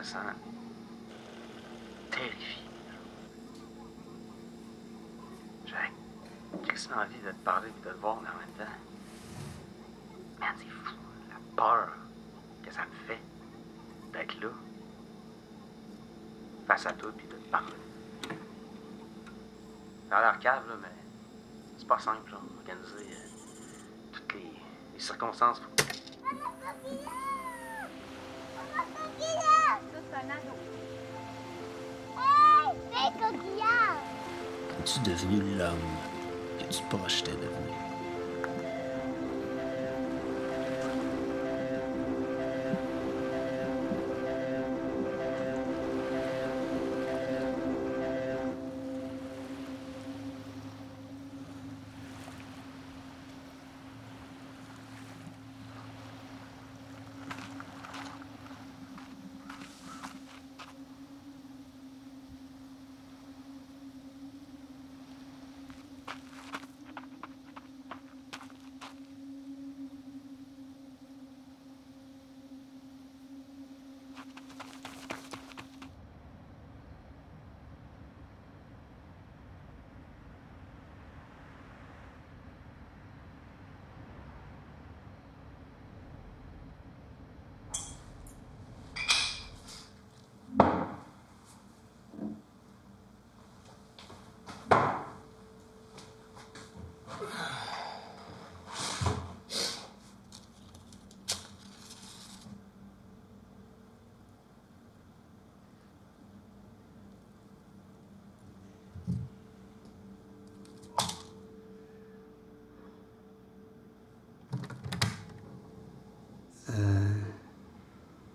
sent terrifié. J'ai quasiment envie de te parler et de te voir en même temps. Man, c'est fou, la peur que ça me fait d'être là, face à toi, puis de te parler. Ça a l'air cave, là, mais c'est pas simple, genre, organiser toutes les circonstances. Ça, c'est un ado. Hey, fais coquillard! Es-tu devenu l'homme que tu te projetais devenir?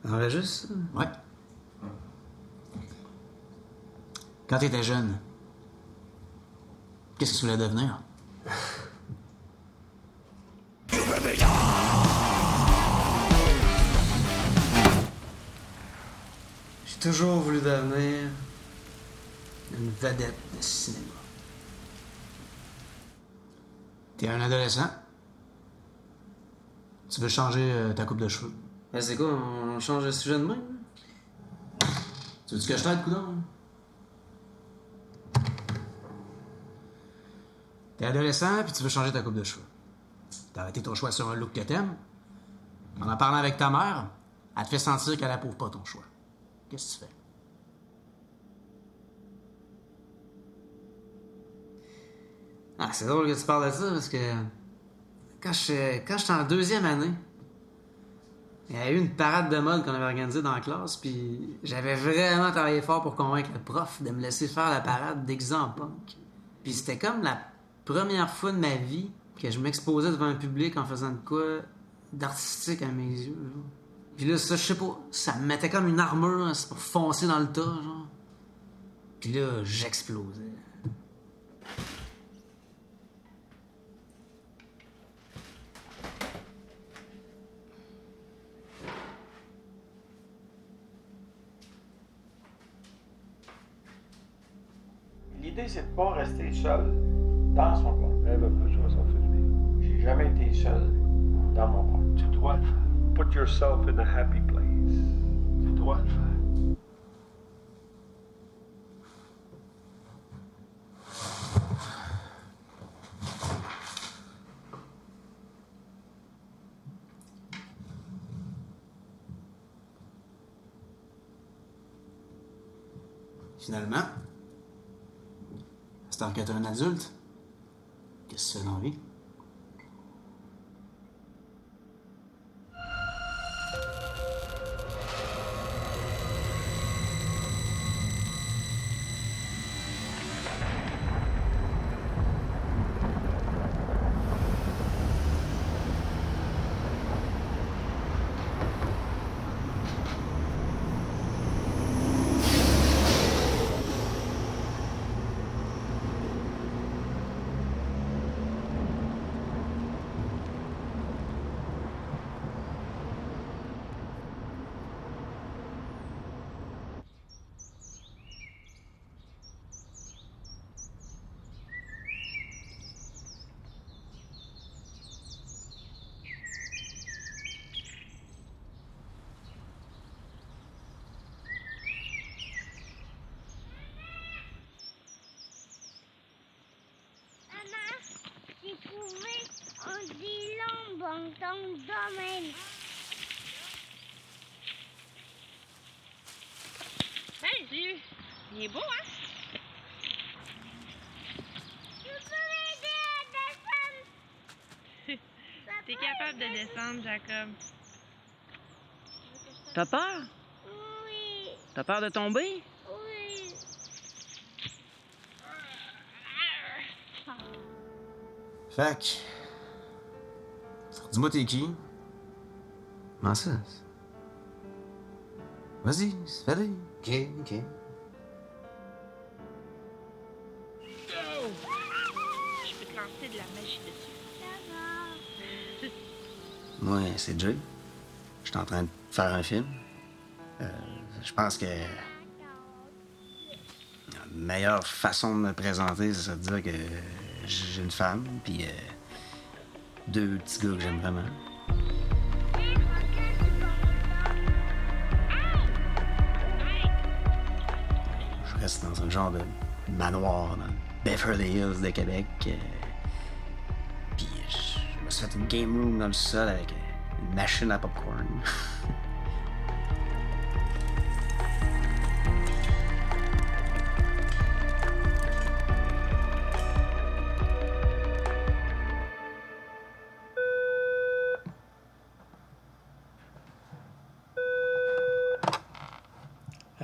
Enregistre? Ouais. Quand t'étais jeune, qu'est-ce que tu voulais devenir? J'ai toujours voulu devenir une vedette de cinéma. T'es un adolescent. Tu veux changer ta coupe de cheveux. Ben, c'est quoi, on change de sujet de même? Tu veux-tu que je t'aide, coudonc? T'es adolescent, puis tu veux changer ta coupe de cheveux. T'as arrêté ton choix sur un look que t'aimes. En parlant avec ta mère, elle te fait sentir qu'elle approuve pas ton choix. Qu'est-ce que tu fais? Ah, c'est drôle que tu parles de ça, parce que quand j'étais en deuxième année, il y a eu une parade de mode qu'on avait organisée dans la classe, puis j'avais vraiment travaillé fort pour convaincre le prof de me laisser faire la parade déguisée en punk. Puis c'était comme la première fois de ma vie que je m'exposais devant un public en faisant de quoi d'artistique à mes yeux, genre. Puis là, ça, je sais pas, ça me mettait comme une armure, hein, c'est pour foncer dans le tas, genre. Puis là, j'explosais. L'idée, c'est de pas rester seul dans son coin. Rêve un peu 60-50. J'ai jamais été seul dans mon coin. Tu dois le faire. Put yourself in a happy place. Tu dois le faire. Finalement, c'est tant que t'es un adulte, qu'est-ce que tu fais dans la vie? ton domaine. Hey, j'ai eu. Il est beau, hein? Je peux m'aider à descendre. T'es capable de descendre, Jacob. T'as peur? Oui, T'as peur de tomber? oui. Fait que. Dis-moi, t'es qui? Comment ça? Vas-y, fais-le. Ok, ok. Je peux te lancer de la magie dessus. Ça va. Moi, c'est Jay. Je suis en train de faire un film. Je pense que la meilleure façon de me présenter, c'est de dire que j'ai une femme, puis deux petits gars que j'aime vraiment. Je reste dans un genre de manoir dans Beverly Hills de Québec. Puis je me suis fait une game room dans le sol avec une machine à popcorn.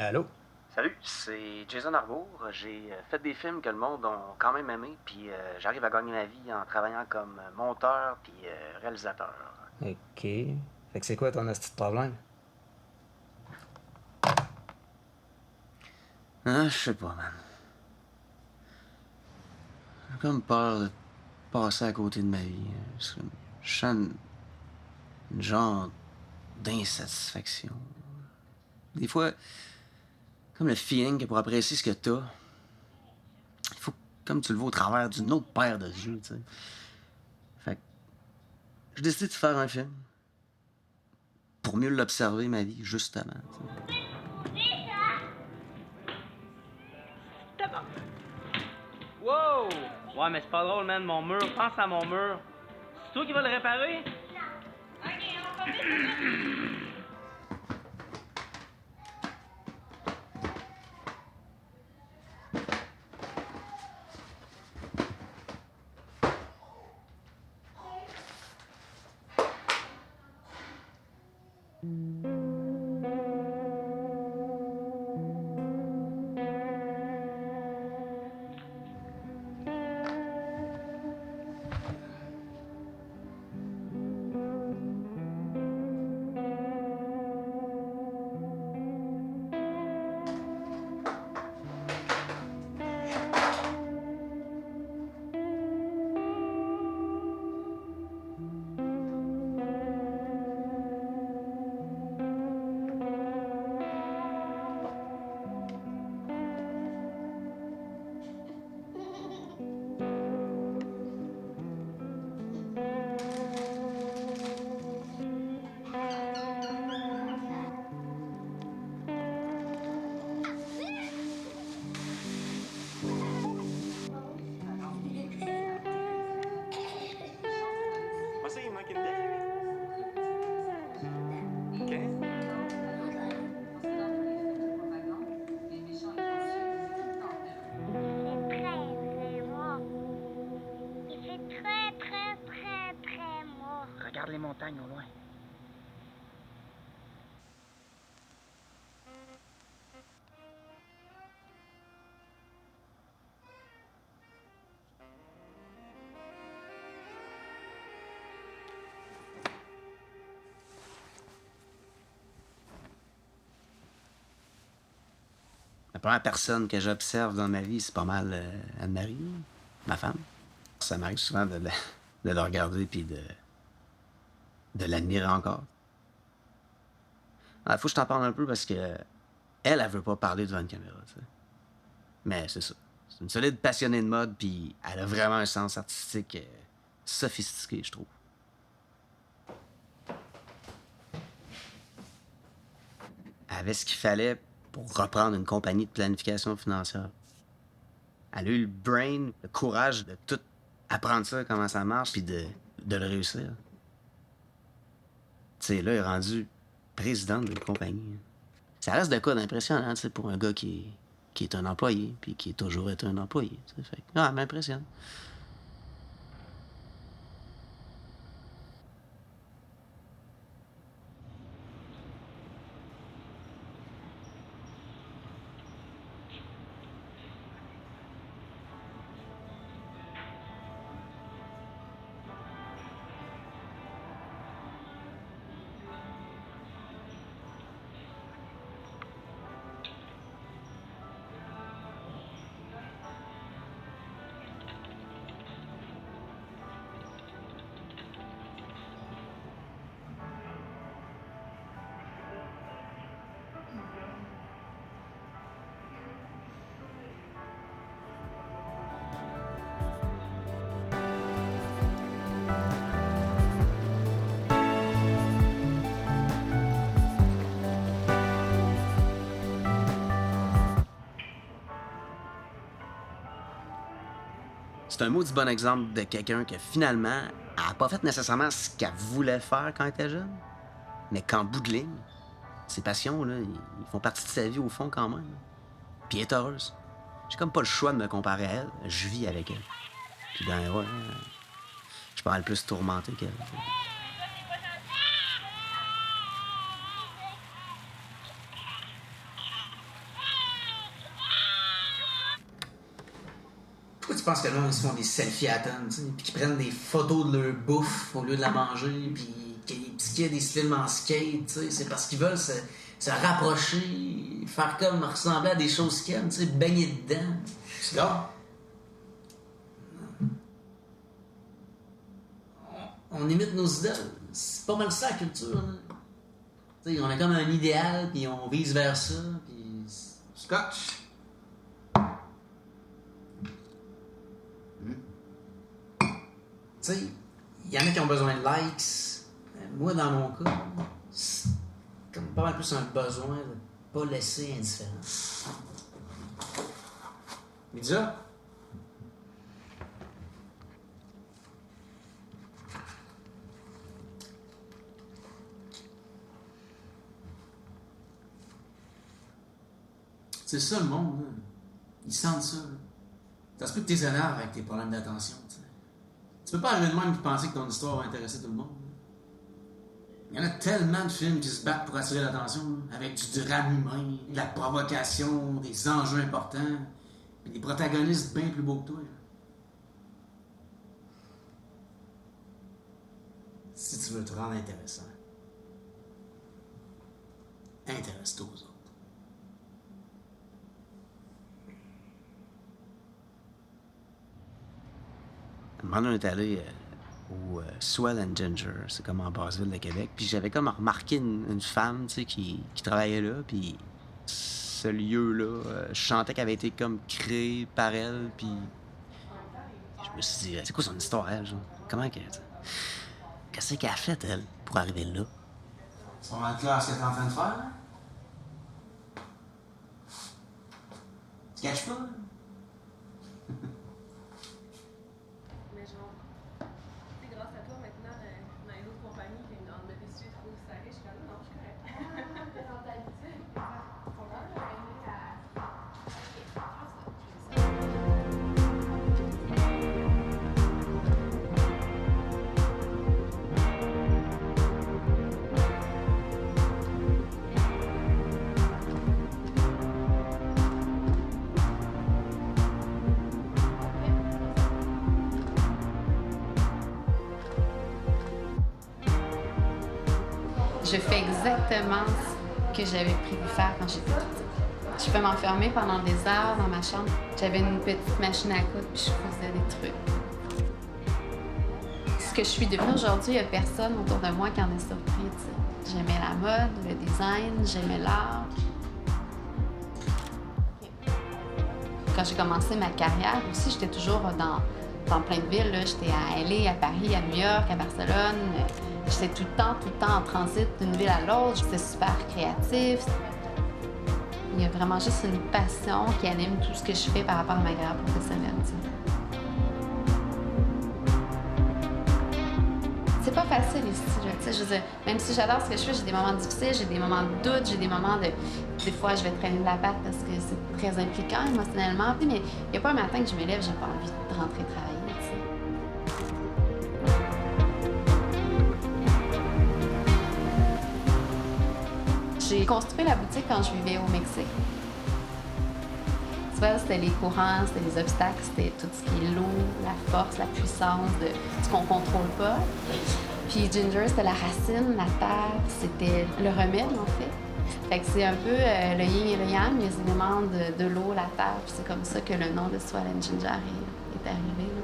Allô? Salut, c'est Jason Arbour. J'ai fait des films que le monde a quand même aimé, puis j'arrive à gagner ma vie en travaillant comme monteur puis réalisateur. OK. Fait que c'est quoi ton petit problème? Ah, je sais pas, man. J'ai comme peur de passer à côté de ma vie. Je sens une genre d'insatisfaction. Des fois, comme le feeling que pour apprécier ce que t'as, il faut comme tu le vois au travers d'une autre paire de yeux, tu sais. Fait que j'ai décidé de faire un film pour mieux l'observer, ma vie, justement. T'sais. Wow! Ouais, mais c'est pas drôle, man, mon mur. Pense à mon mur. C'est toi qui vas le réparer? Regarde les montagnes au loin. La première personne que j'observe dans ma vie, c'est pas mal Anne-Marie, ma femme. Ça m'arrive souvent de le regarder puis de l'admirer encore. Il faut que je t'en parle un peu parce que elle veut pas parler devant une caméra, tu sais. Mais c'est ça. C'est une solide passionnée de mode puis elle a vraiment un sens artistique sophistiqué, je trouve. Elle avait ce qu'il fallait pour reprendre une compagnie de planification financière. Elle a eu le brain, le courage de tout apprendre ça, comment ça marche, puis de le réussir. sais, là, il est rendu président de la compagnie. Ça reste de quoi d'impressionnant, tu sais, pour un gars qui est un employé, puis qui a toujours été un employé. Fait que, ah, m'impressionne. C'est un maudit bon exemple de quelqu'un que finalement, elle n'a pas fait nécessairement ce qu'elle voulait faire quand elle était jeune, mais qu'en bout de ligne, ses passions, là, ils font partie de sa vie au fond quand même. Puis elle est heureuse. J'ai comme pas le choix de me comparer à elle. Je vis avec elle. Puis ben ouais, je suis pas mal plus tourmenté qu'elle. Pourquoi tu penses que là, ils se font des selfies à tonnes, tu sais, puis qu'ils prennent des photos de leur bouffe au lieu de la manger, puis qu'il y a des films en skate, tu sais, c'est parce qu'ils veulent se rapprocher, faire comme ressembler à des choses qu'ils aiment, tu sais, baigner dedans. C'est là. On imite nos idoles. C'est pas mal ça, la culture. Hein. Tu sais, on a comme un idéal, puis on vise vers ça, puis... Scotch. Tu sais, il y en a qui ont besoin de likes. Moi, dans mon cas, c'est comme pas mal plus un besoin de pas laisser indifférent. Midja? C'est ça le monde, là. Ils sentent ça. Là. Ça se peut que t'es énerves avec tes problèmes d'attention, tu sais. Tu peux pas arriver de même et penser que ton histoire va intéresser tout le monde. Il y en a tellement de films qui se battent pour attirer l'attention, là, avec du drame humain, de la provocation, des enjeux importants, et des protagonistes bien plus beaux que toi. Là. Si tu veux te rendre intéressant, intéresse-toi aux autres. Un moment donné, on est allé au Swell and Ginger, c'est comme en Basse-Ville de Québec, puis j'avais comme remarqué une femme, tu sais, qui travaillait là, puis ce lieu-là, je sentais qu'elle avait été comme créé par elle, puis je me suis dit, c'est quoi son histoire, elle, genre? Comment qu'elle... Qu'est-ce qu'elle a fait, elle, pour arriver là? C'est pas mal clair ce que t'es en train de faire, là? Tu caches pas, là? Mais genre, c'est grâce à toi maintenant, dans les autres compagnies, qui ont de l'habitude trop serré, je suis comme non, je suis correct. T'es dans ta habitude, ton heure de régler à. Je fais exactement ce que j'avais prévu faire quand j'étais petite. Je peux m'enfermer pendant des heures dans ma chambre. J'avais une petite machine à coudre puis je faisais des trucs. Ce que je suis devenue aujourd'hui, il n'y a personne autour de moi qui en est surpris. T'sais. J'aimais la mode, le design, j'aimais l'art. Quand j'ai commencé ma carrière aussi, j'étais toujours dans plein de villes. Là. J'étais à LA, à Paris, à New York, à Barcelone. J'étais tout le temps en transit d'une ville à l'autre. J'étais super créatif. Il y a vraiment juste une passion qui anime tout ce que je fais par rapport à ma carrière professionnelle. Tu C'est pas facile ici, là, tu sais, je veux dire, même si j'adore ce que je fais, j'ai des moments difficiles, j'ai des moments de doute, j'ai des moments de... Des fois, je vais traîner de la patte parce que c'est très impliquant émotionnellement, mais il n'y a pas un matin que je me lève, j'ai pas envie de rentrer travailler, tu sais. J'ai construit la boutique quand je vivais au Mexique. Tu vois, c'était les courants, c'était les obstacles, c'était tout ce qui est l'eau, la force, la puissance de ce qu'on contrôle pas. Puis Ginger, c'était la racine, la terre, c'était le remède, en fait. Fait que c'est un peu le yin et le yang, les éléments de l'eau, la terre, puis c'est comme ça que le nom de Swell and Ginger est arrivé. Là.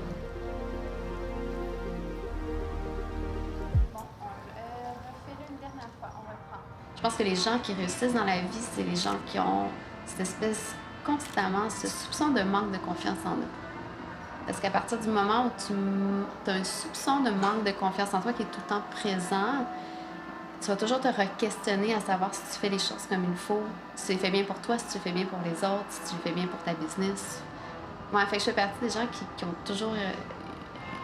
Bon, refais-le une dernière fois, on reprend. Je pense que les gens qui réussissent dans la vie, c'est les gens qui ont cette espèce constamment ce soupçon de manque de confiance en eux. Parce qu'à partir du moment où tu as un soupçon de manque de confiance en toi qui est tout le temps présent, tu vas toujours te re-questionner à savoir si tu fais les choses comme il faut, si tu les fais bien pour toi, si tu les fais bien pour les autres, si tu les fais bien pour ta business. Ouais, fait que je fais partie des gens qui ont toujours...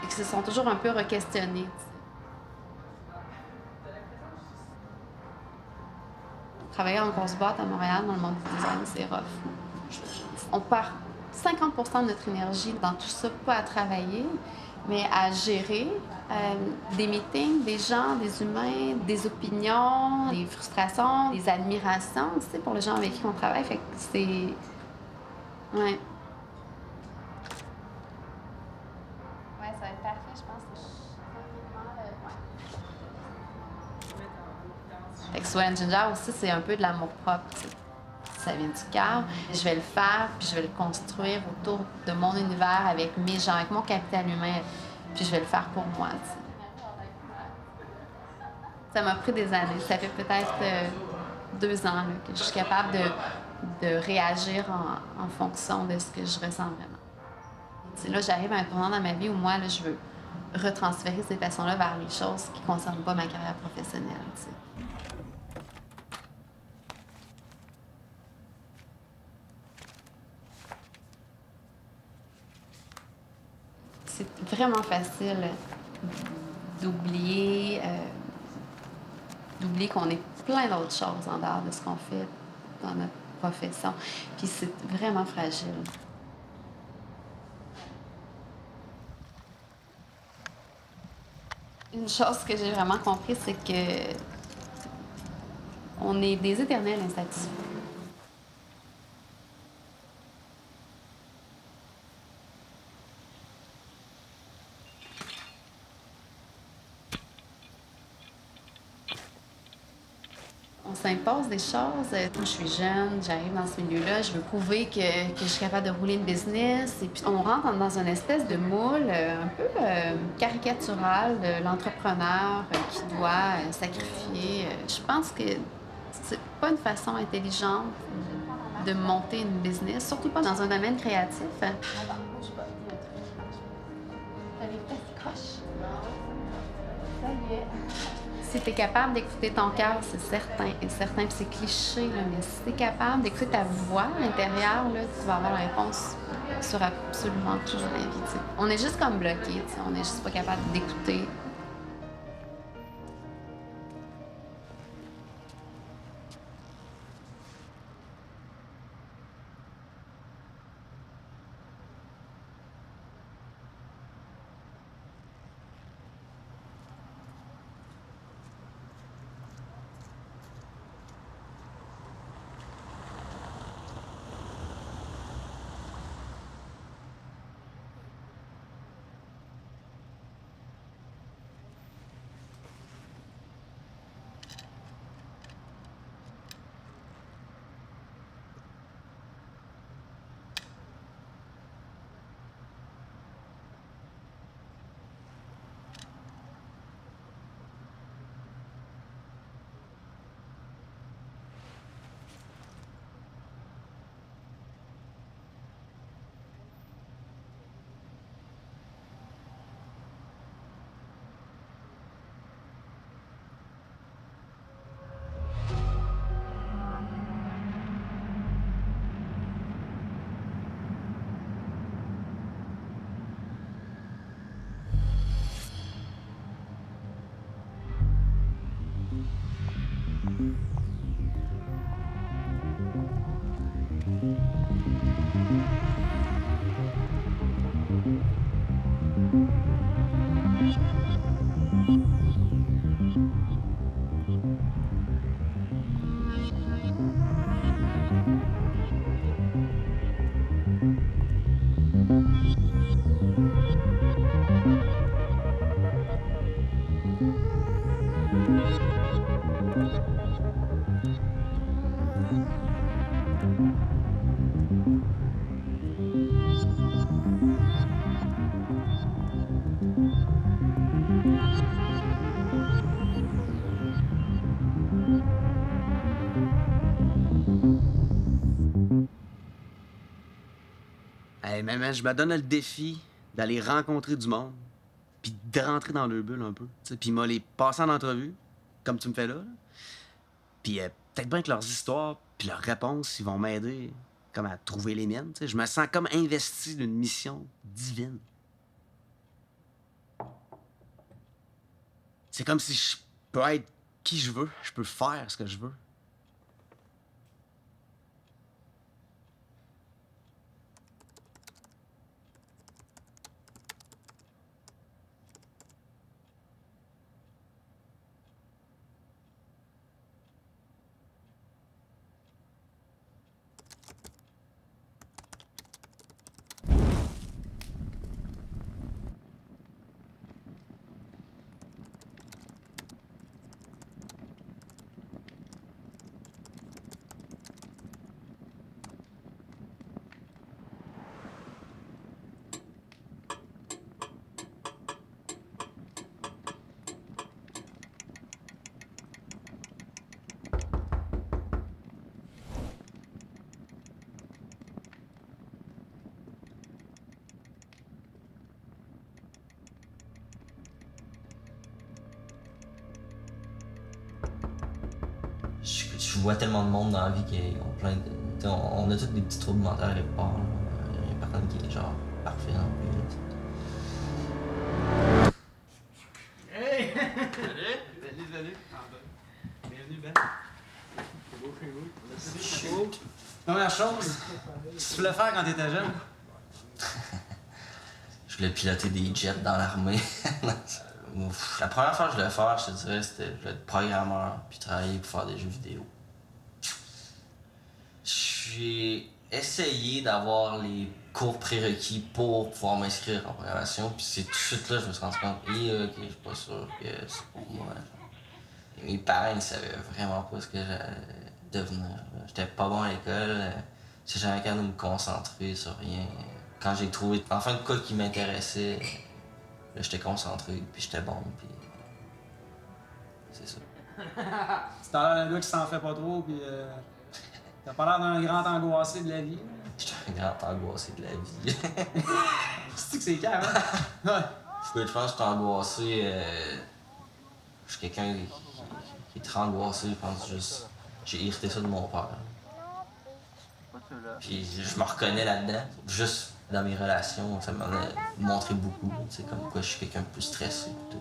qui se sont toujours un peu re-questionnés. Travailler en grosse boîte à Montréal dans le monde du design, c'est rough. On perd 50% de notre énergie dans tout ça, pas à travailler, mais à gérer des meetings, des gens, des humains, des opinions, des frustrations, des admirations, tu sais, pour les gens avec qui on travaille. Fait que c'est... Ouais. Ouais, ça va être parfait, je pense. Fait que Swell and Ginger aussi, c'est un peu de l'amour-propre, tu sais. Ça vient du cœur. Je vais le faire, puis je vais le construire autour de mon univers avec mes gens, avec mon capital humain, puis je vais le faire pour moi. Tu sais. Ça m'a pris des années. Ça fait peut-être 2 ans là, que je suis capable de réagir en fonction de ce que je ressens vraiment. Tu sais, là, j'arrive à un tournant dans ma vie où moi, là, je veux retransférer ces passions-là vers les choses qui ne concernent pas ma carrière professionnelle. Tu sais. C'est vraiment facile d'oublier qu'on est plein d'autres choses en dehors de ce qu'on fait dans notre profession. Puis c'est vraiment fragile. Une chose que j'ai vraiment compris, c'est que on est des éternels insatisfaits. On s'impose des choses. Moi, je suis jeune, j'arrive dans ce milieu-là, je veux prouver que je suis capable de rouler une business. Et puis, on rentre dans une espèce de moule un peu caricatural de l'entrepreneur qui doit sacrifier. Je pense que c'est pas une façon intelligente de monter une business, surtout pas dans un domaine créatif. Si tu es capable d'écouter ton cœur, c'est certain, et certain, puis c'est cliché, là, mais si tu es capable d'écouter ta voix intérieure, là, tu vas avoir la réponse sur absolument tout dans la vie. T'sais. On est juste comme bloqué, on est juste pas capable d'écouter. Hey, mais je me donne le défi d'aller rencontrer du monde, puis de rentrer dans leur bulle un peu, tu sais, puis m'a les passer en entrevue, comme tu me fais là. Puis peut-être bien que leurs histoires, puis leurs réponses, ils vont m'aider comme à trouver les miennes, tu sais. Je me sens comme investi d'une mission divine. C'est comme si je peux être qui je veux, je peux faire ce que je veux. Je vois tellement de monde dans la vie qui ont plein de... On a tous des petits troubles mentaux à quelque part. Il y a personne qui est genre parfait non plus. Hey! Salut! Bienvenue, Ben. C'est beau chez vous. C'est chaud. Première chose, qu'est-ce que tu voulais faire quand t'étais jeune? Je voulais piloter des jets dans l'armée. La première fois que je voulais faire, je te dirais, c'était je voulais être programmeur puis travailler pour faire des jeux vidéo. J'ai essayé d'avoir les cours prérequis pour pouvoir m'inscrire en programmation, puis c'est tout de suite là que je me suis rendu compte, ok, je suis pas sûr que c'est pour moi. Et mes parents, ils savaient vraiment pas ce que j'allais devenir. J'étais pas bon à l'école, j'étais jamais capable de me concentrer sur rien. Quand j'ai trouvé enfin de quoi qui m'intéressait, là, j'étais concentré, puis j'étais bon, puis c'est ça. C'est un gars qui s'en fait pas trop, puis t'as pas l'air d'un grand angoissé de la vie. J'étais un grand angoissé de la vie. C'est que c'est calme, hein? Ouais. Je pense que je suis angoissé. Je suis quelqu'un qui est très angoissé, je pense juste. J'ai hérité ça de mon père. Puis je me reconnais là-dedans. Juste dans mes relations, ça m'a montré beaucoup. C'est comme quoi je suis quelqu'un de plus stressé. Tout,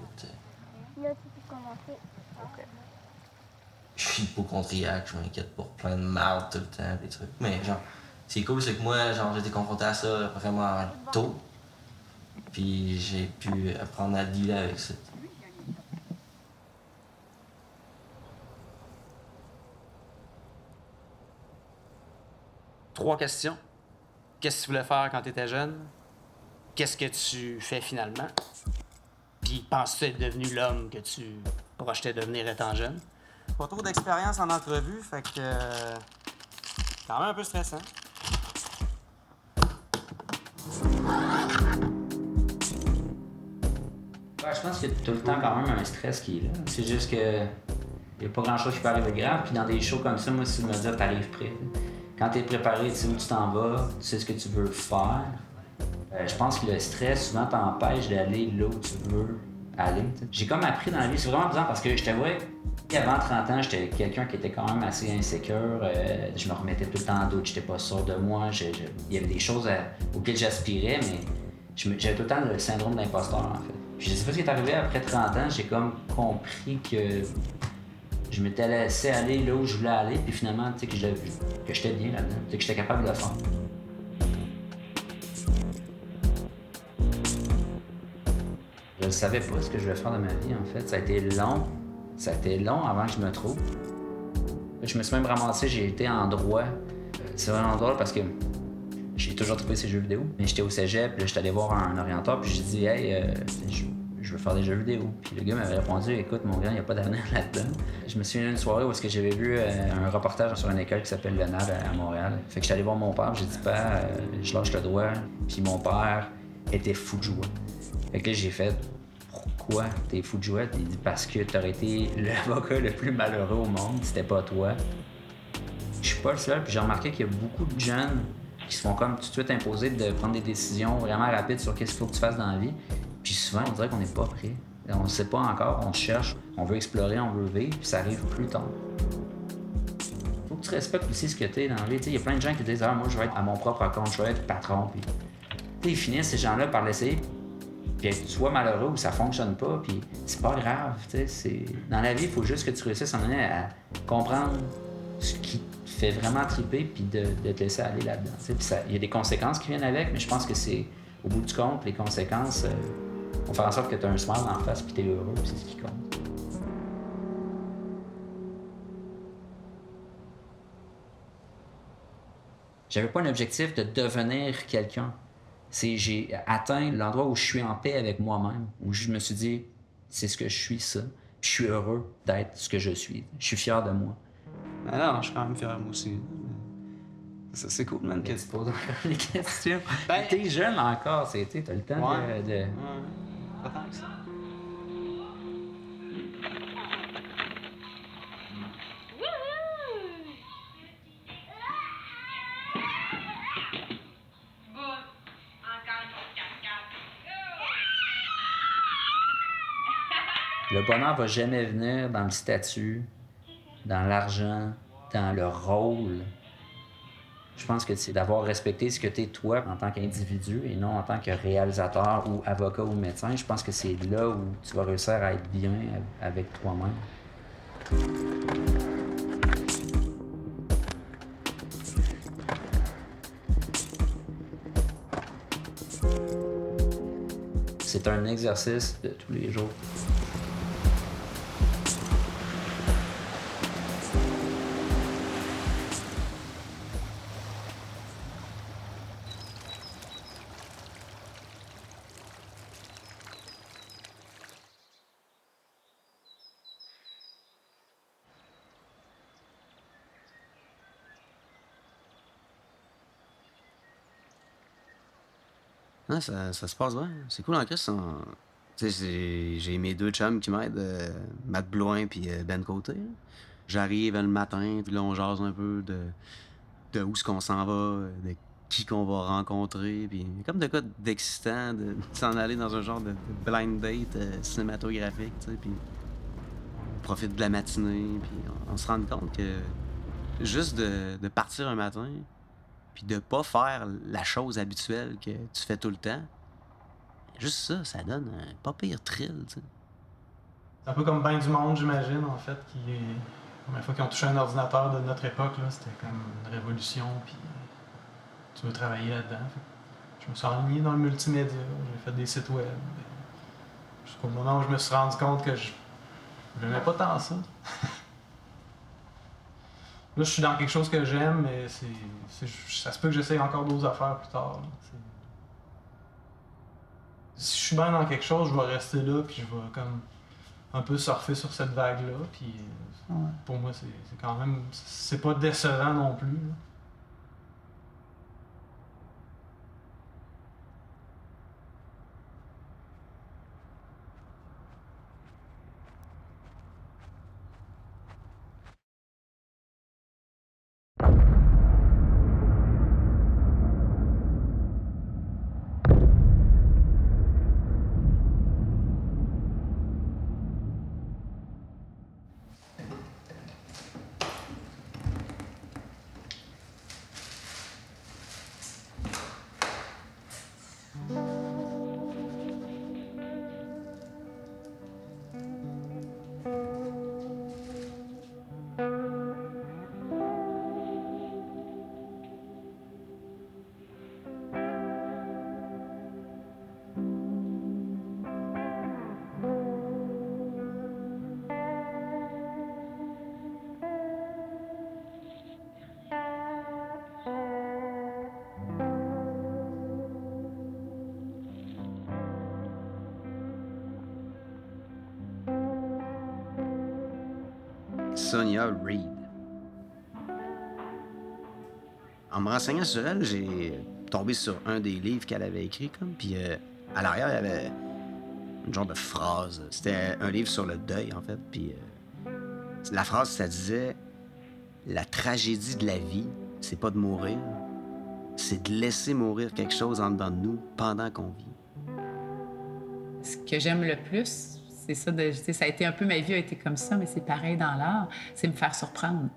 Là, tu peux commencer. OK. Je suis hypochondriaque, je m'inquiète pour plein de marde tout le temps, des trucs. Mais genre, c'est cool, c'est que moi, genre, j'ai été confronté à ça vraiment tôt. Puis j'ai pu apprendre à dealer avec ça. 3 questions. Qu'est-ce que tu voulais faire quand tu étais jeune? Qu'est-ce que tu fais finalement? Puis penses-tu être devenu l'homme que tu projetais devenir étant jeune? Pas trop d'expérience en entrevue, fait que... quand même un peu stressant. Ouais, je pense qu'il y a tout le temps quand même un stress qui est là. C'est juste que il n'y a pas grand-chose qui peut arriver de grave. Puis dans des shows comme ça, moi, si tu me dis que t'arrives prêt. Quand t'es préparé, tu sais où tu t'en vas, tu sais ce que tu veux faire. Je pense que le stress, souvent, t'empêche d'aller là où tu veux aller. T'sais. J'ai comme appris dans la vie, c'est vraiment bizarre parce que je t'avouais qu'avant 30 ans, j'étais quelqu'un qui était quand même assez insécure. Je me remettais tout le temps en doute, j'étais pas sûr de moi. Il y avait des choses auxquelles j'aspirais, mais j'avais tout le temps le syndrome d'imposteur, en fait. Puis je sais pas ce qui est arrivé après 30 ans, j'ai comme compris que je m'étais laissé aller là où je voulais aller, puis finalement, tu sais, que j'étais bien là-dedans, tu sais, que j'étais capable de le faire. Je ne savais pas ce que je voulais faire de ma vie, en fait. Ça a été long avant que je me trouve. Je me suis même ramassé, j'ai été en droit. C'est vraiment drôle parce que j'ai toujours trouvé ces jeux vidéo. Mais j'étais au cégep, puis là, j'étais allé voir un orienteur, puis j'ai dit « Hey, je veux faire des jeux vidéo. » Puis le gars m'avait répondu « Écoute, mon gars, il n'y a pas d'avenir là-dedans. » Je me souviens d'une soirée où j'avais vu un reportage sur une école qui s'appelle le NAD à Montréal. Fait que j'étais allé voir mon père, j'ai dit « Père, je lâche le droit. » Puis mon père était fou de joie. Fait que là, j'ai fait « Pourquoi t'es fou de joie? » Il dit « Parce que t'aurais été l'avocat le plus malheureux au monde, c'était pas toi. » Je suis pas le seul, puis j'ai remarqué qu'il y a beaucoup de jeunes qui se font comme tout de suite imposer de prendre des décisions vraiment rapides sur qu'est-ce qu'il faut que tu fasses dans la vie. Puis souvent, on dirait qu'on n'est pas prêt. On ne sait pas encore, on cherche, on veut explorer, on veut vivre, puis ça arrive plus tard. Faut que tu respectes aussi ce que tu es dans la vie. Il y a plein de gens qui disent « Ah, moi, je vais être à mon propre compte, je vais être patron. » Puis ils finissent, ces gens-là, par l'essayer, puis être soit malheureux ou ça fonctionne pas, puis c'est pas grave. Dans la vie, il faut juste que tu réussisses à comprendre ce qui te fait vraiment triper, puis de te laisser aller là-dedans. Il y a des conséquences qui viennent avec, mais je pense que c'est, au bout du compte, les conséquences vont faire en sorte que tu as un smile en face, puis tu es heureux, puis c'est ce qui compte. J'avais pas un objectif de devenir quelqu'un. J'ai atteint l'endroit où je suis en paix avec moi-même, où je me suis dit, c'est ce que je suis, ça. Puis je suis heureux d'être ce que je suis. Je suis fier de moi. Ben non, je suis quand même fier, moi aussi. Ça, c'est cool, man, que tu poses les questions. Ben, t'es jeune encore, t'as le temps de... Ouais, pas tant que ça. Le bonheur va jamais venir dans le statut, dans l'argent, dans le rôle. Je pense que c'est d'avoir respecté ce que tu es toi en tant qu'individu et non en tant que réalisateur ou avocat ou médecin. Je pense que c'est là où tu vas réussir à être bien avec toi-même. C'est un exercice de tous les jours. Non, ça se passe bien. C'est cool en Christ. J'ai mes deux chums qui m'aident, Matt Bloin puis Ben Côté. J'arrive le matin, puis là, on jase un peu de où est-ce qu'on s'en va, de qui qu'on va rencontrer. Puis comme de quoi d'excitant de s'en aller dans un genre de blind date cinématographique, tu sais. Puis on profite de la matinée, puis on se rend compte que juste de partir un matin, puis de pas faire la chose habituelle que tu fais tout le temps, juste ça donne un pas pire thrill, tu sais. C'est un peu comme bien du monde, j'imagine, en fait, qui, la première fois qu'ils ont touché un ordinateur de notre époque, là, c'était comme une révolution, puis tu veux travailler là-dedans. Fait que je me suis enligné dans le multimédia, j'ai fait des sites web, jusqu'au moment où je me suis rendu compte que je n'aimais pas tant ça. Là, je suis dans quelque chose que j'aime, mais ça se peut que j'essaye encore d'autres affaires plus tard. Là. Si je suis bien dans quelque chose, je vais rester là, puis je vais comme un peu surfer sur cette vague-là. Puis pour moi, c'est quand même... C'est pas décevant non plus. Là. Sonia Reid. En me renseignant sur elle, j'ai tombé sur un des livres qu'elle avait écrit, comme, puis à l'arrière, il y avait une genre de phrase. C'était un livre sur le deuil, en fait, puis la phrase, ça disait « La tragédie de la vie, c'est pas de mourir, c'est de laisser mourir quelque chose en dedans de nous pendant qu'on vit. Ce que j'aime le plus, c'est ça, ça a été un peu, ma vie a été comme ça, mais c'est pareil dans l'art, c'est me faire surprendre.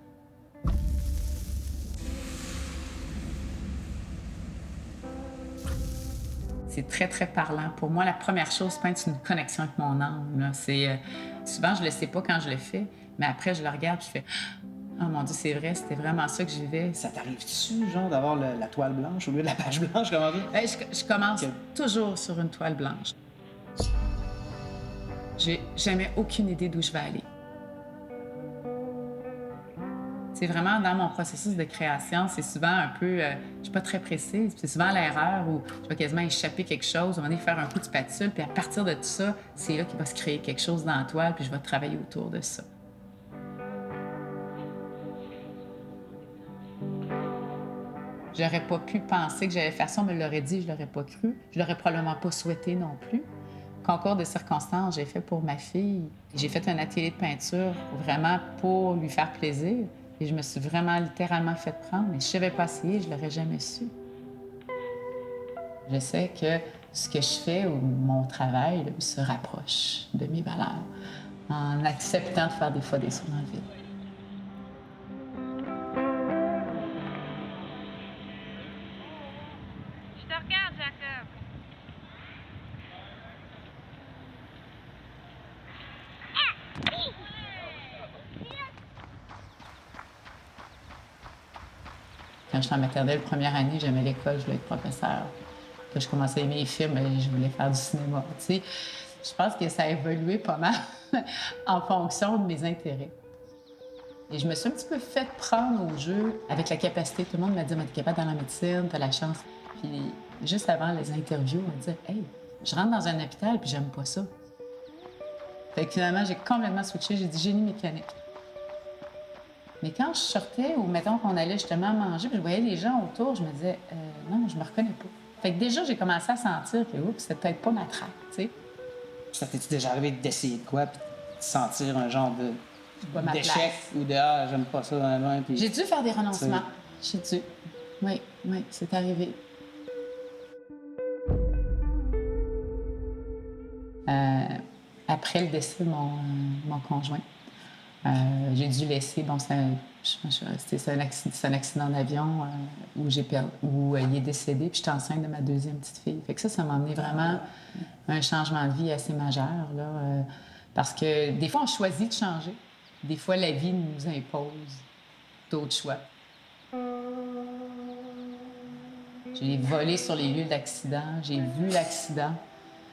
C'est très, très parlant. Pour moi, la première chose, c'est une connexion avec mon âme. Là. Souvent, je ne le sais pas quand je le fais, mais après, je le regarde et je fais « Oh mon Dieu, c'est vrai, c'était vraiment ça que je vivais. » Ça t'arrive-tu, genre, d'avoir la toile blanche au lieu de la page blanche, comment dire? Je commence toujours sur une toile blanche. J'ai jamais aucune idée d'où je vais aller. C'est vraiment dans mon processus de création, c'est souvent un peu, je suis pas très précise, c'est souvent l'erreur où je vais quasiment échapper quelque chose, on va faire un coup de spatule, puis à partir de tout ça, c'est là qu'il va se créer quelque chose dans la toile, puis je vais travailler autour de ça. J'aurais pas pu penser que j'allais faire ça, on me l'aurait dit, je l'aurais pas cru. Je l'aurais probablement pas souhaité non plus. Concours de circonstances, j'ai fait pour ma fille. J'ai fait un atelier de peinture vraiment pour lui faire plaisir. Et je me suis vraiment littéralement fait prendre. Mais si je n'avais pas essayé, je ne l'aurais jamais su. Je sais que ce que je fais ou mon travail se rapproche de mes valeurs en acceptant de faire des fois des sauts dans le vide. Je te regarde, Jacob. Quand j'étais en maternelle, première année, j'aimais l'école, je voulais être professeur. Puis je commençais à aimer les films et je voulais faire du cinéma. Tu sais, je pense que ça a évolué pas mal en fonction de mes intérêts. Et je me suis un petit peu fait prendre au jeu avec la capacité. Tout le monde m'a dit « Tu es capable dans la médecine, tu as la chance. » Puis juste avant les interviews, on me disait « Hey, je rentre dans un hôpital puis j'aime pas ça. » Fait que finalement, j'ai complètement switché, j'ai dit génie mécanique. Mais quand je sortais, ou mettons qu'on allait justement manger, puis je voyais les gens autour, je me disais, non, je me reconnais pas. Fait que déjà, j'ai commencé à sentir que, oups, c'était peut-être pas ma traque, tu sais. Ça t'est-tu déjà arrivé d'essayer de quoi, puis de sentir un genre d'échec place. ou de ah, j'aime pas ça dans la main, puis... J'ai dû faire des renoncements. J'ai dû. Oui, c'est arrivé. Après le décès de mon conjoint, j'ai dû laisser, bon, c'est un accident d'avion où il est décédé, puis j'étais enceinte de ma deuxième petite fille. Fait que ça m'a amené vraiment un changement de vie assez majeur, là, parce que des fois, on choisit de changer. Des fois, la vie nous impose d'autres choix. J'ai volé sur les lieux d'accident, j'ai vu l'accident.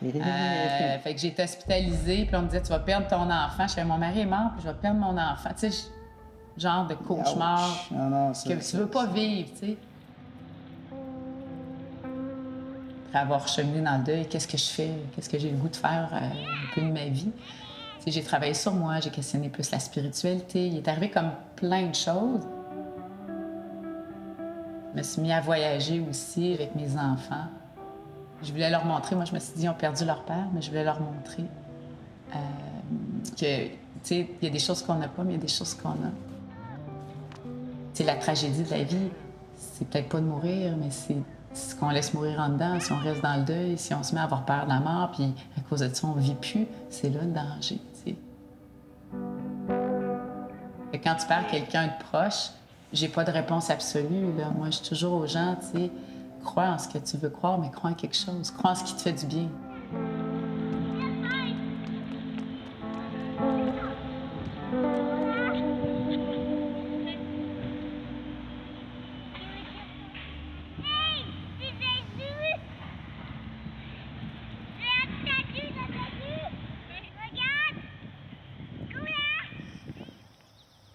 Fait que j'ai été hospitalisée, puis on me disait, tu vas perdre ton enfant. Je disais, mon mari est mort, puis je vais perdre mon enfant. Tu sais, genre de cauchemar que tu veux pas vivre, tu sais. Après avoir cheminé dans le deuil, qu'est-ce que je fais? Qu'est-ce que j'ai le goût de faire un peu de ma vie? Tu sais, j'ai travaillé sur moi, j'ai questionné plus la spiritualité. Il est arrivé comme plein de choses. Je me suis mis à voyager aussi avec mes enfants. Je voulais leur montrer, moi je me suis dit, ils ont perdu leur père, mais je voulais leur montrer que, tu sais, il y a des choses qu'on n'a pas, mais il y a des choses qu'on a. Tu sais, la tragédie de la vie, c'est peut-être pas de mourir, mais c'est ce qu'on laisse mourir en dedans, si on reste dans le deuil, si on se met à avoir peur de la mort, puis à cause de ça, on vit plus, c'est là le danger, tu sais. Et quand tu perds quelqu'un de proche, j'ai pas de réponse absolue, là. Moi, je dis toujours aux gens, tu sais, crois en ce que tu veux croire, mais crois en quelque chose. Crois en ce qui te fait du bien.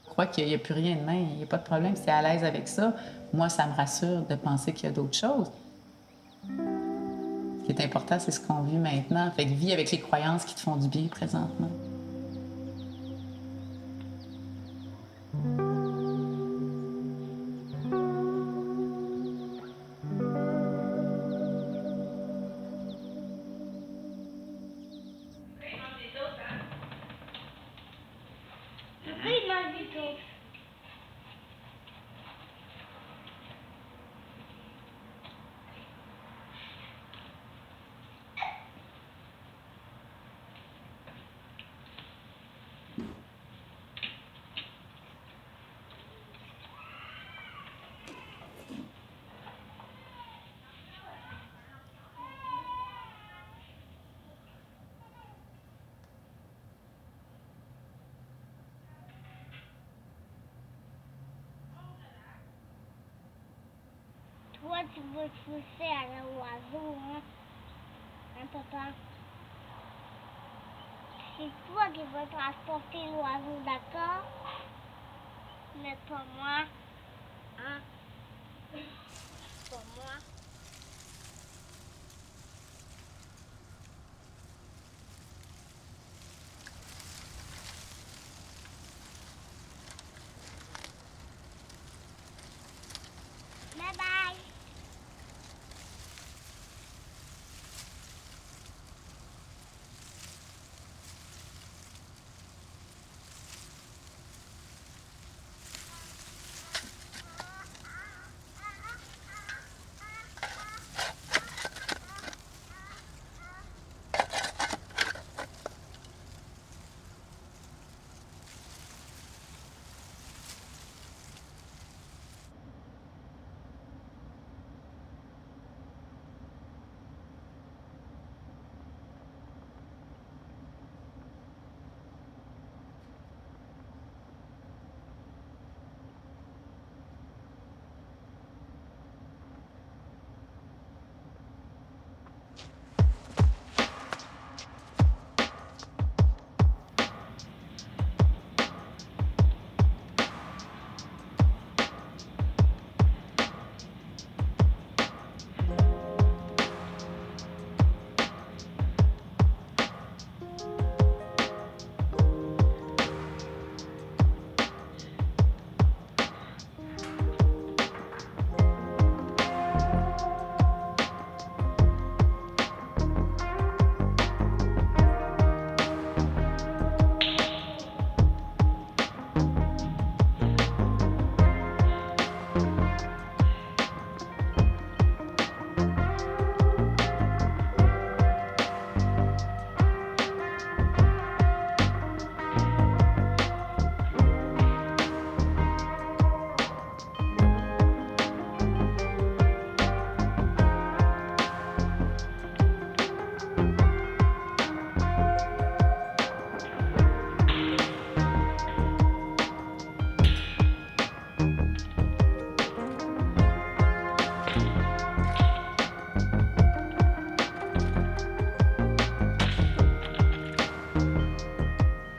Je crois qu'il n'y a plus rien demain, il n'y a pas de problème, si tu es à l'aise avec ça. Moi, ça me rassure de penser qu'il y a d'autres choses. Ce qui est important, c'est ce qu'on vit maintenant. Fait que vis avec les croyances qui te font du bien présentement. toi, tu veux pousser à l'oiseau, hein? Hein, papa? C'est toi qui vas transporter l'oiseau, d'accord? Mais pas moi. Hein? Pas moi. Bye bye.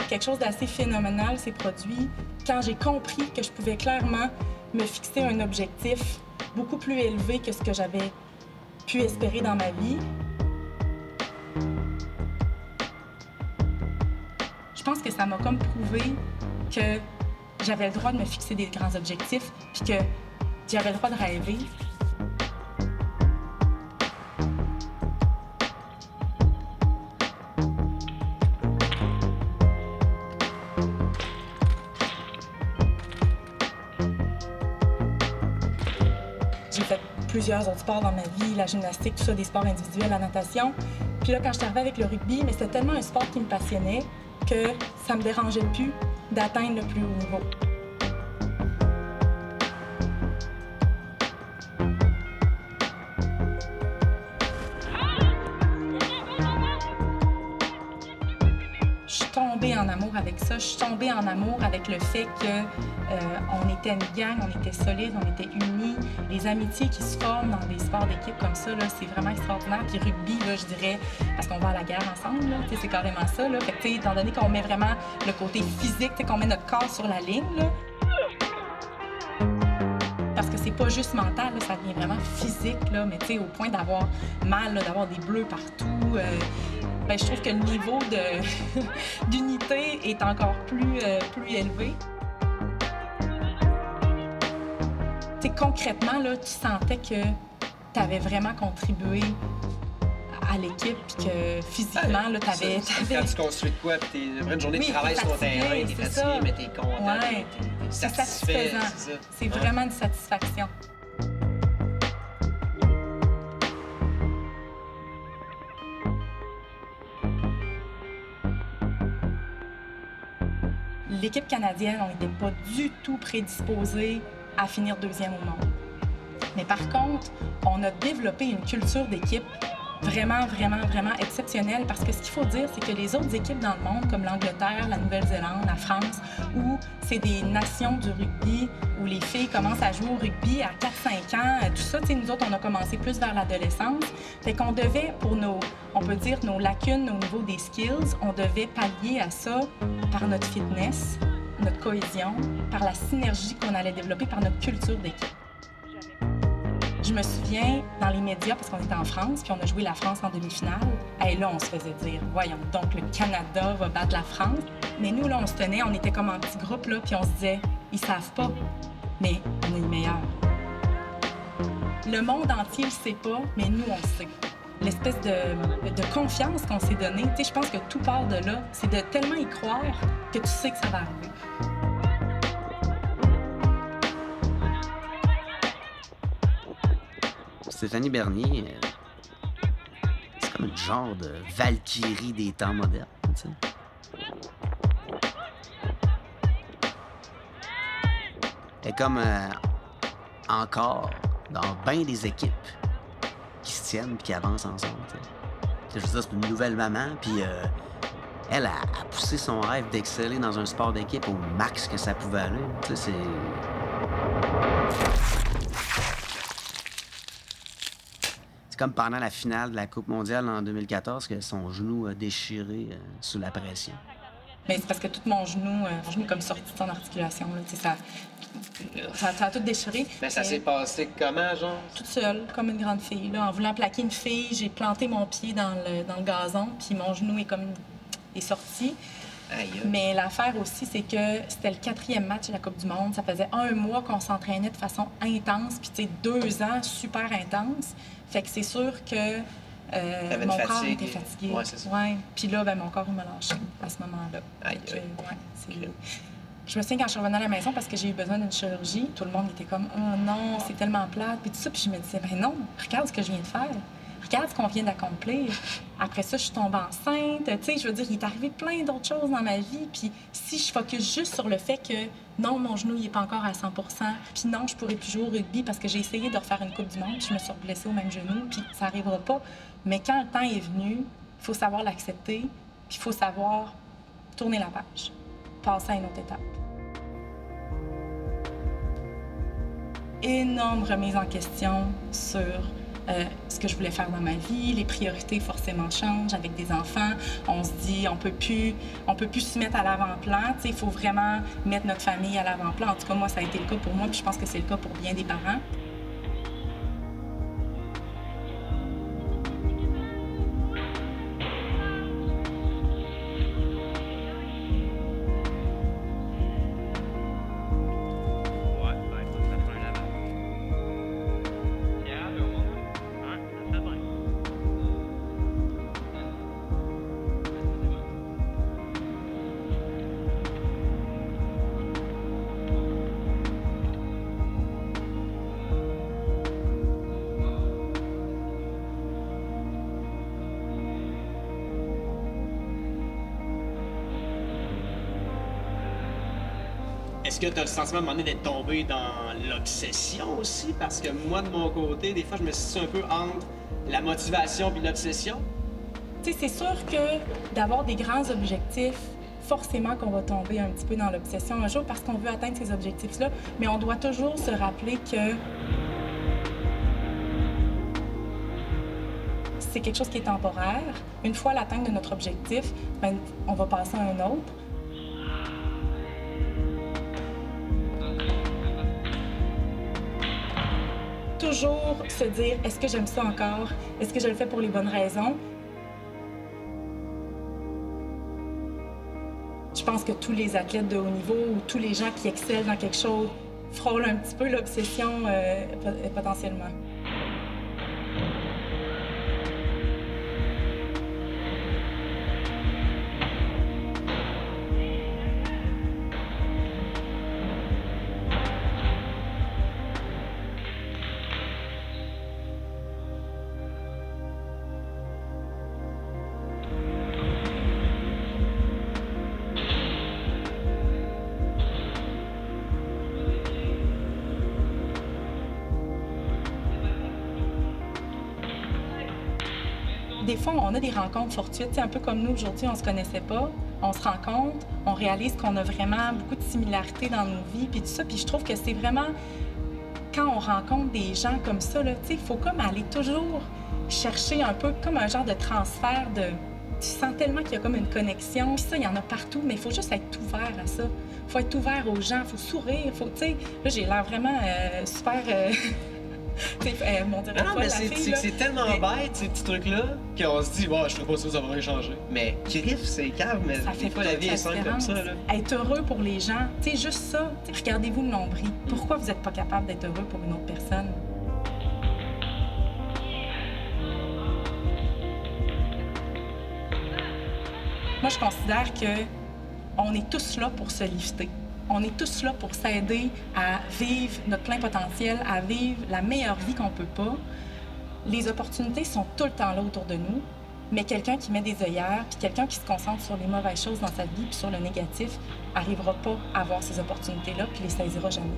Quelque chose d'assez phénoménal s'est produit quand j'ai compris que je pouvais clairement me fixer un objectif beaucoup plus élevé que ce que j'avais pu espérer dans ma vie. Je pense que ça m'a comme prouvé que j'avais le droit de me fixer des grands objectifs, puis que j'avais le droit de rêver. J'ai fait plusieurs autres sports dans ma vie, la gymnastique, tout ça, des sports individuels, la natation. Puis là, quand je suis arrivée avec le rugby, mais c'était tellement un sport qui me passionnait que ça me dérangeait plus d'atteindre le plus haut niveau. Je suis tombée en amour avec ça. Je suis tombée en amour avec le fait qu'on était une gang, on était solide, on était unis. Les amitiés qui se forment dans des sports d'équipe comme ça, là, c'est vraiment extraordinaire. Puis rugby, là, je dirais, parce qu'on va à la guerre ensemble, là, c'est carrément ça. Là. Fait que, étant donné qu'on met vraiment le côté physique, qu'on met notre corps sur la ligne, là, parce que c'est pas juste mental, là, ça devient vraiment physique, là, mais au point d'avoir mal, là, d'avoir des bleus partout. Ben, je trouve que le niveau d'unité est encore plus élevé. Concrètement, là, tu sentais que tu avais vraiment contribué à l'équipe, puis que physiquement, là, tu avais... Quand tu construis de quoi, puis t'es après une journée de travail sur ton terrain, t'es fatigué, mais t'es content, ouais, t'es satisfait. C'est vraiment une satisfaction. L'équipe canadienne, on n'était pas du tout prédisposés à finir deuxième au monde. Mais par contre, on a développé une culture d'équipe vraiment, vraiment, vraiment exceptionnel parce que ce qu'il faut dire, c'est que les autres équipes dans le monde, comme l'Angleterre, la Nouvelle-Zélande, la France, où c'est des nations du rugby, où les filles commencent à jouer au rugby à 4-5 ans, tout ça, tu sais, nous autres, on a commencé plus vers l'adolescence. Fait qu'on devait, pour on peut dire, nos lacunes au niveau des skills, on devait pallier à ça par notre fitness, notre cohésion, par la synergie qu'on allait développer, par notre culture d'équipe. Je me souviens, dans les médias, parce qu'on était en France, puis on a joué la France en demi-finale, et là, on se faisait dire, voyons donc, le Canada va battre la France. Mais nous, là, on se tenait, on était comme en petit groupe, là, puis on se disait, ils savent pas, mais on est les meilleurs. Le monde entier le sait pas, mais nous, on le sait. L'espèce de confiance qu'on s'est donnée, tu sais, je pense que tout part de là. C'est de tellement y croire que tu sais que ça va arriver. Stéphanie Bernier, c'est comme une genre de Valkyrie des temps modernes, tu sais. Elle est comme encore dans bien des équipes qui se tiennent et qui avancent ensemble, tu sais. Je veux dire, c'est une nouvelle maman, puis elle a poussé son rêve d'exceller dans un sport d'équipe au max que ça pouvait aller. Tu sais, c'est comme pendant la finale de la Coupe mondiale en 2014 que son genou a déchiré sous la pression. Mais c'est parce que tout mon genou est comme sorti de son articulation. Là, ça a tout déchiré. Mais ça s'est passé comment, genre? Toute seule, comme une grande fille. Là. En voulant plaquer une fille, j'ai planté mon pied dans le gazon, puis mon genou est sorti. Aïe. Mais l'affaire aussi, c'est que c'était le 4e match de la Coupe du Monde. Ça faisait 1 mois qu'on s'entraînait de façon intense, puis tu sais, 2 ans super intense. Fait que c'est sûr que mon corps était fatigué. Ouais, c'est ça. Ouais. Puis là, mon corps m'a lâché à ce moment-là. Aïe. Je me souviens quand je suis revenue à la maison parce que j'ai eu besoin d'une chirurgie, tout le monde était comme « Oh non, c'est tellement plate », puis tout ça. Puis je me disais « Ben non, regarde ce que je viens de faire. Regarde ce qu'on vient d'accomplir. » Après ça, je suis tombée enceinte. Tu sais, je veux dire, il est arrivé plein d'autres choses dans ma vie. Puis si je focus juste sur le fait que non, mon genou, il n'est pas encore à 100 % puis non, je pourrais plus jouer au rugby parce que j'ai essayé de refaire une Coupe du monde, puis je me suis blessée au même genou, puis ça n'arrivera pas. Mais quand le temps est venu, il faut savoir l'accepter, puis il faut savoir tourner la page, passer à une autre étape. Énorme remise en question sur ce que je voulais faire dans ma vie. Les priorités forcément changent avec des enfants. On se dit, on peut plus se mettre à l'avant-plan. Il faut vraiment mettre notre famille à l'avant-plan. En tout cas, moi, ça a été le cas pour moi, puis je pense que c'est le cas pour bien des parents. Est-ce que tu as le sentiment à un moment donné d'être tombé dans l'obsession aussi? Parce que moi, de mon côté, des fois, je me situe un peu entre la motivation et l'obsession. Tu sais, c'est sûr que d'avoir des grands objectifs, forcément qu'on va tomber un petit peu dans l'obsession un jour parce qu'on veut atteindre ces objectifs-là, mais on doit toujours se rappeler que c'est quelque chose qui est temporaire. Une fois l'atteinte de notre objectif, on va passer à un autre. Toujours se dire, est-ce que j'aime ça encore? Est-ce que je le fais pour les bonnes raisons? Je pense que tous les athlètes de haut niveau ou tous les gens qui excellent dans quelque chose frôlent un petit peu l'obsession potentiellement. des fois, on a des rencontres fortuites, un peu comme nous aujourd'hui, on se connaissait pas, on se rencontre, on réalise qu'on a vraiment beaucoup de similarités dans nos vies, puis tout ça. Puis je trouve que c'est vraiment, quand on rencontre des gens comme ça, il faut comme aller toujours chercher un peu comme un genre de transfert de... Tu sens tellement qu'il y a comme une connexion. Puis ça, il y en a partout, mais il faut juste être ouvert à ça. Il faut être ouvert aux gens, il faut sourire, faut, tu sais... Là, j'ai l'air vraiment super... mon directeur, Non, mais la fille, là. c'est tellement bête, ces petits trucs-là, qu'on se dit, je ferais pas ça, ça va rien changer. Mais Criff, c'est cave, mais Ça fait pas la vie est simple comme ça, là. Être heureux pour les gens, tu sais, juste ça. Regardez-vous le nombril. Pourquoi vous n'êtes pas capable d'être heureux pour une autre personne? Moi, je considère qu'on est tous là pour se lifter. On est tous là pour s'aider à vivre notre plein potentiel, à vivre la meilleure vie qu'on peut pas. Les opportunités sont tout le temps là autour de nous, mais quelqu'un qui met des œillères, puis quelqu'un qui se concentre sur les mauvaises choses dans sa vie, puis sur le négatif, n'arrivera pas à avoir ces opportunités-là, puis les saisira jamais.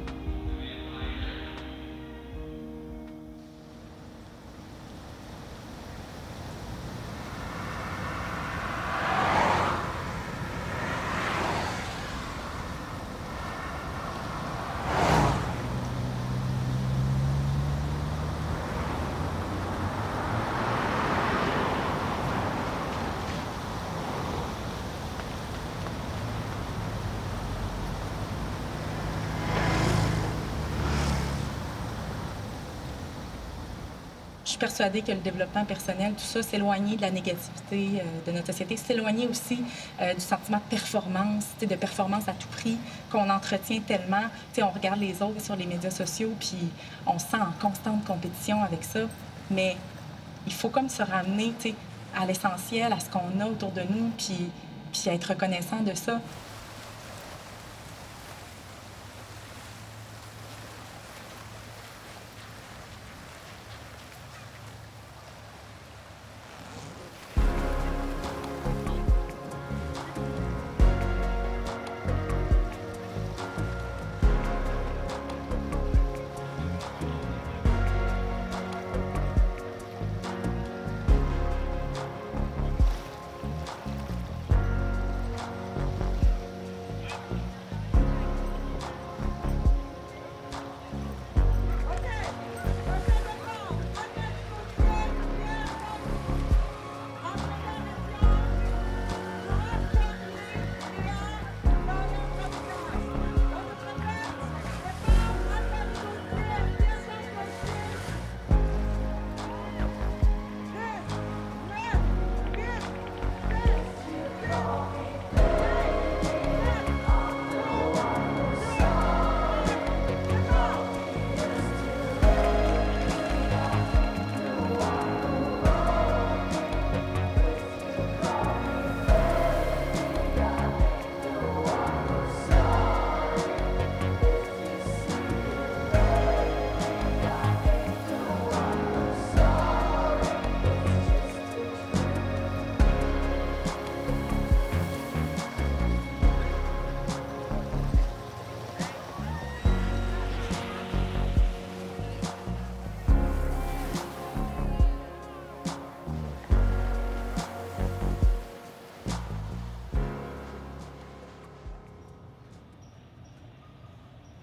Je suis persuadée que le développement personnel, tout ça, s'éloigner de la négativité de notre société, s'éloigner aussi du sentiment de performance, de performance à tout prix qu'on entretient tellement. On regarde les autres sur les médias sociaux, puis on se sent en constante compétition avec ça. Mais il faut comme se ramener à l'essentiel, à ce qu'on a autour de nous, puis être reconnaissant de ça.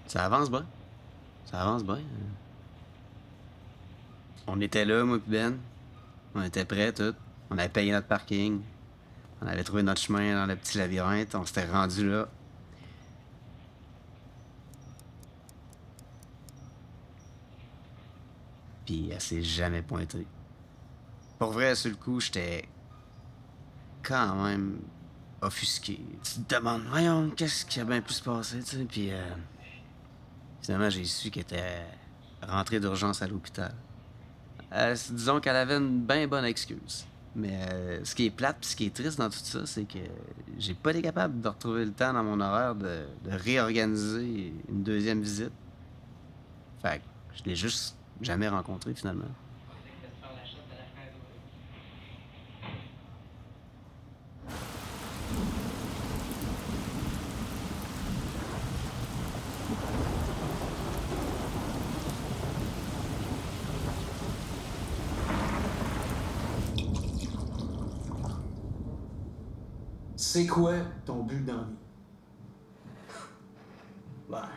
Ça avance bien. Ça avance bien. On était là, moi et Ben. On était prêts, tout. On avait payé notre parking. On avait trouvé notre chemin dans le petit labyrinthe. On s'était rendu là. Puis elle s'est jamais pointée. Pour vrai, sur le coup, j'étais quand même offusqué. Tu te demandes, voyons, qu'est-ce qui a bien pu se passer, tu sais. Puis finalement, j'ai su qu'elle était rentrée d'urgence à l'hôpital. Disons qu'elle avait une bien bonne excuse. Mais ce qui est plate pis ce qui est triste dans tout ça, c'est que j'ai pas été capable de retrouver le temps dans mon horaire de réorganiser une deuxième visite. Fait que je l'ai juste jamais rencontrée, finalement. C'est quoi ton but dans la vie? Ben.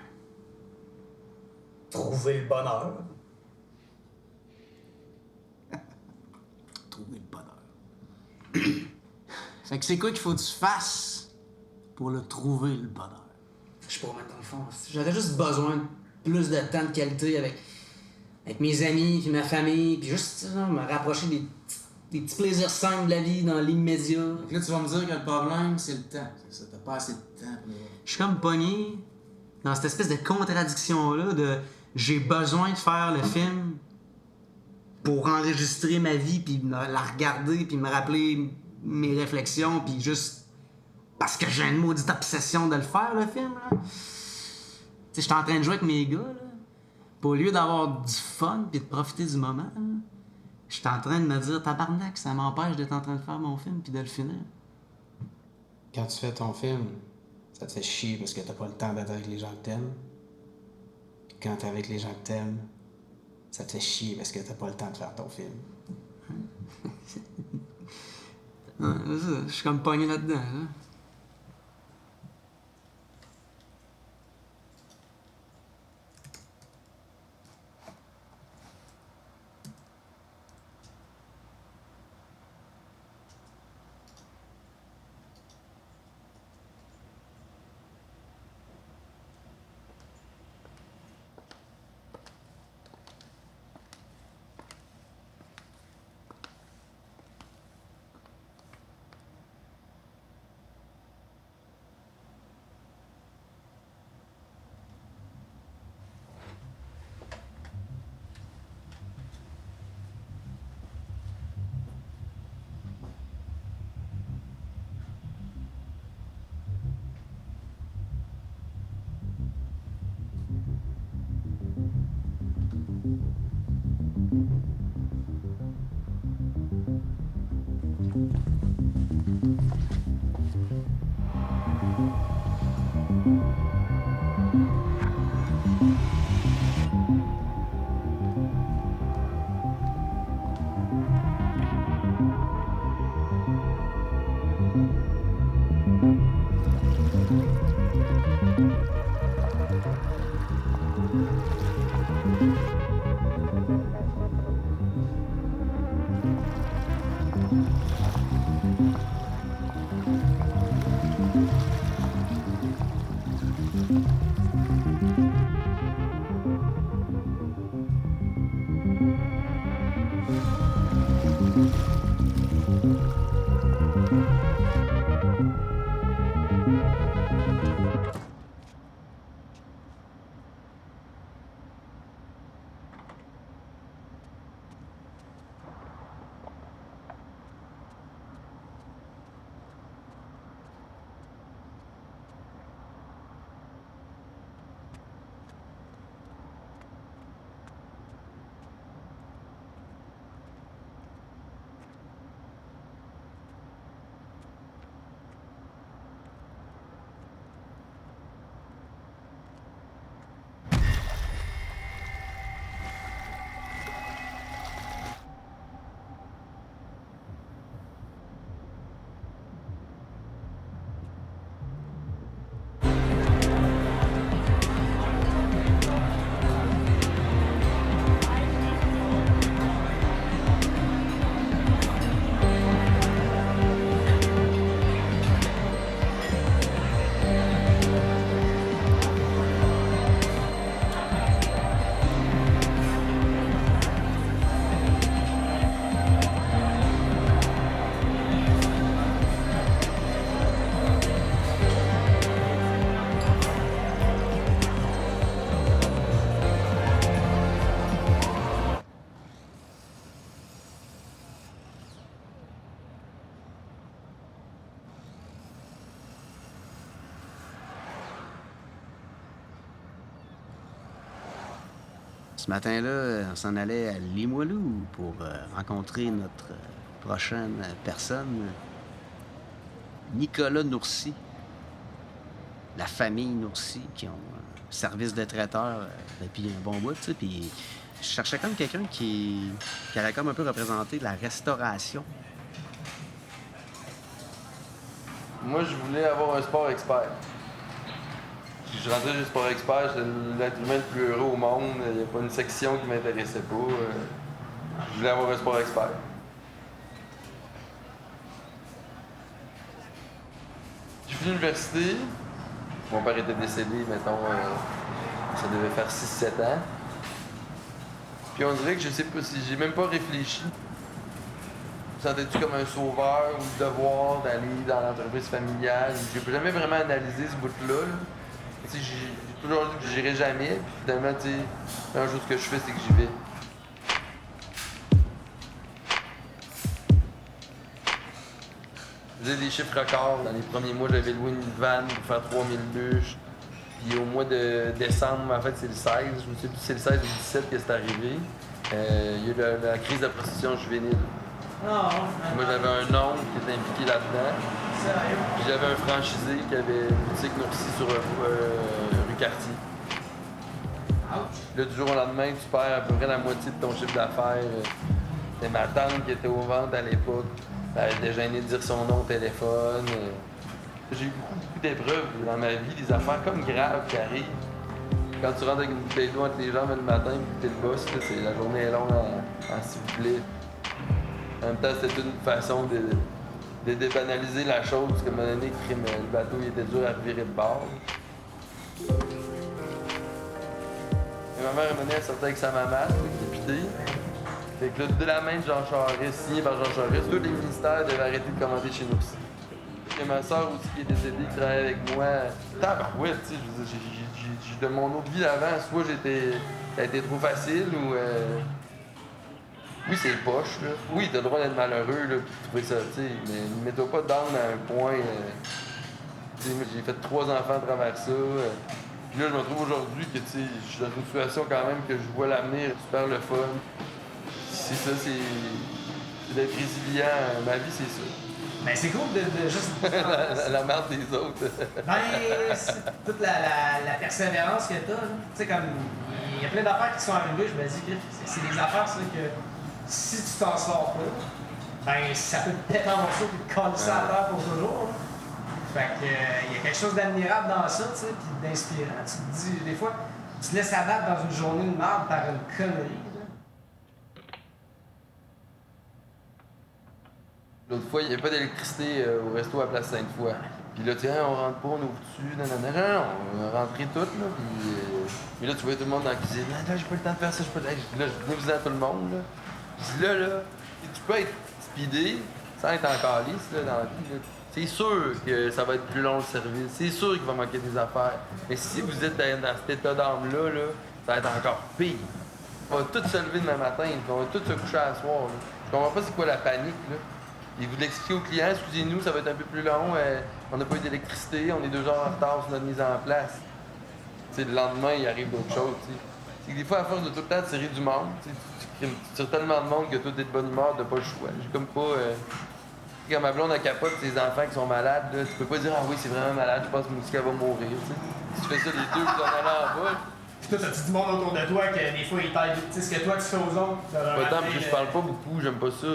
Trouver le bonheur. Trouver le bonheur. Fait que c'est quoi qu'il faut que tu fasses pour le trouver, le bonheur? Je sais pas, mais dans le fond, j'aurais juste besoin de plus de temps de qualité avec mes amis, puis ma famille, puis juste me rapprocher des petits plaisirs simples de la vie dans l'immédiat. Là, tu vas me dire que le problème, c'est le temps. C'est ça, t'as pas assez de temps. Je suis comme pogné dans cette espèce de contradiction-là de j'ai besoin de faire le film pour enregistrer ma vie, puis la regarder, puis me rappeler mes réflexions, puis juste parce que j'ai une maudite obsession de le faire, le film, là. Tu sais, je suis en train de jouer avec mes gars, là. Puis au lieu d'avoir du fun, puis de profiter du moment, là, je suis en train de me dire, tabarnak, ça m'empêche d'être en train de faire mon film, puis de le finir. Quand tu fais ton film, ça te fait chier parce que t'as pas le temps d'être avec les gens que t'aimes. Quand t'es avec les gens que t'aimes, ça te fait chier parce que t'as pas le temps de faire ton film. Ouais, c'est ça, je suis comme pogné là-dedans, là. Ce matin-là, on s'en allait à Limoilou pour rencontrer notre prochaine personne, Nicolas Nourcy, la famille Nourcy, qui ont un service de traiteur depuis un bon bout, tu sais, puis je cherchais comme quelqu'un qui allait comme un peu représenter la restauration. Moi, je voulais avoir un sport expert. Puis je rentrais chez Sport Expert, j'étais l'être humain le plus heureux au monde. Il n'y a pas une section qui m'intéressait pas. Je voulais avoir un sport expert. J'ai fini l'université. Mon père était décédé, mettons, ça devait faire 6-7 ans. Puis on dirait que je sais pas si j'ai même pas réfléchi. Me sentais-tu comme un sauveur ou le devoir d'aller dans l'entreprise familiale? J'ai jamais vraiment analysé ce bout-là. J'ai toujours dit que j'irais jamais, puis finalement, la chose que je fais, c'est que j'y vais. Je faisais des chiffres records. Dans les premiers mois, j'avais loué une vanne pour faire 3000 bûches. Puis au mois de décembre, en fait, c'est le 16, je me sais plus si c'est le 16 ou le 17 que c'est arrivé. Il y a eu la crise de la prostitution juvénile. Moi, j'avais un oncle qui était impliqué là-dedans. Puis j'avais un franchisé qui avait une boutique Nourcy sur rue Cartier. Là, du jour au lendemain, tu perds à peu près la moitié de ton chiffre d'affaires. C'était ma tante qui était aux ventes à l'époque. Elle était gênée de dire son nom au téléphone. J'ai eu beaucoup d'épreuves dans ma vie, des affaires comme graves qui arrivent. Quand tu rentres avec une bouteille d'eau entre les jambes le matin et que t'es le boss, la journée est longue en s'il vous plaît. En même temps, c'était une façon de débanaliser la chose, parce qu'à un moment donné, le bateau il était dur à revirer de bord. Et ma mère, elle sortait avec sa maman, députée. Fait que là, de la main de Jean Charest, signé par Jean Charest, tous les ministères devaient arrêter de commander chez nous aussi. Il y a ma soeur aussi qui est décédée, qui travaillait avec moi. Tabarouette, tu sais, de mon autre vie d'avant, soit ça a été trop facile ou... Oui, c'est poche, là. Oui, t'as le droit d'être malheureux, là, pis de trouver ça, tu sais, mais ne mets-toi pas down à un point. Tu sais, j'ai fait 3 enfants à travers ça. Puis là, je me trouve aujourd'hui que, tu sais, je suis dans une situation quand même que je vois l'avenir super le fun. C'est ça, c'est d'être résilient. Ma vie, c'est ça. Ben, c'est cool de juste... la merde des autres. Ben, c'est toute la persévérance que t'as. Tu sais, comme, il y a plein d'affaires qui sont arrivées, je me dis que c'est des affaires, ça, que si tu t'en sors pas, ben, ça peut te péter en morceaux et te coller ça à terre pour toujours. Fait que, il y a quelque chose d'admirable dans ça, tu sais, puis d'inspirant. Tu te dis, des fois, tu te laisses abattre dans une journée de merde par une connerie. L'autre fois, il n'y avait pas d'électricité au resto à Place Sainte-Foy. Puis là, tiens, on rentre pas, on ouvre dessus, non, on a rentré tout, là. Puis là, tu vois tout le monde dans la cuisine. Là, j'ai pas le temps de faire ça, je peux. Là, je venais à tout le monde, là. Je dis là, tu peux être speedé sans être en calice, là, dans la vie, là. C'est sûr que ça va être plus long le service. C'est sûr qu'il va manquer des affaires. Mais si vous êtes dans cet état d'âme-là, là, ça va être encore pire. On va tous se lever demain matin, on va tous se coucher à soir, là. Je comprends pas c'est quoi la panique, là. Et vous l'expliquez aux clients, excusez-nous, ça va être un peu plus long, on n'a pas eu d'électricité, on est 2 heures en retard sur notre mise en place. T'sais, le lendemain, il arrive d'autres choses. T'sais. C'est que des fois, à force de tout le temps tirer du monde, tu tires tellement de monde que toi, t'es de bonne humeur, t'as pas le choix. J'ai comme pas... Quand ma blonde a capote ses enfants qui sont malades, là, tu peux pas dire « Ah oui, c'est vraiment malade, je pense que qu'elle va mourir. » Si tu fais ça les deux, vous en allez en bas. Puis toi, t'as-tu du monde autour de toi que des fois, ils t'aident, tu sais, ce que toi, tu fais aux autres? Pas tant, parce que je parle pas beaucoup, j'aime pas ça.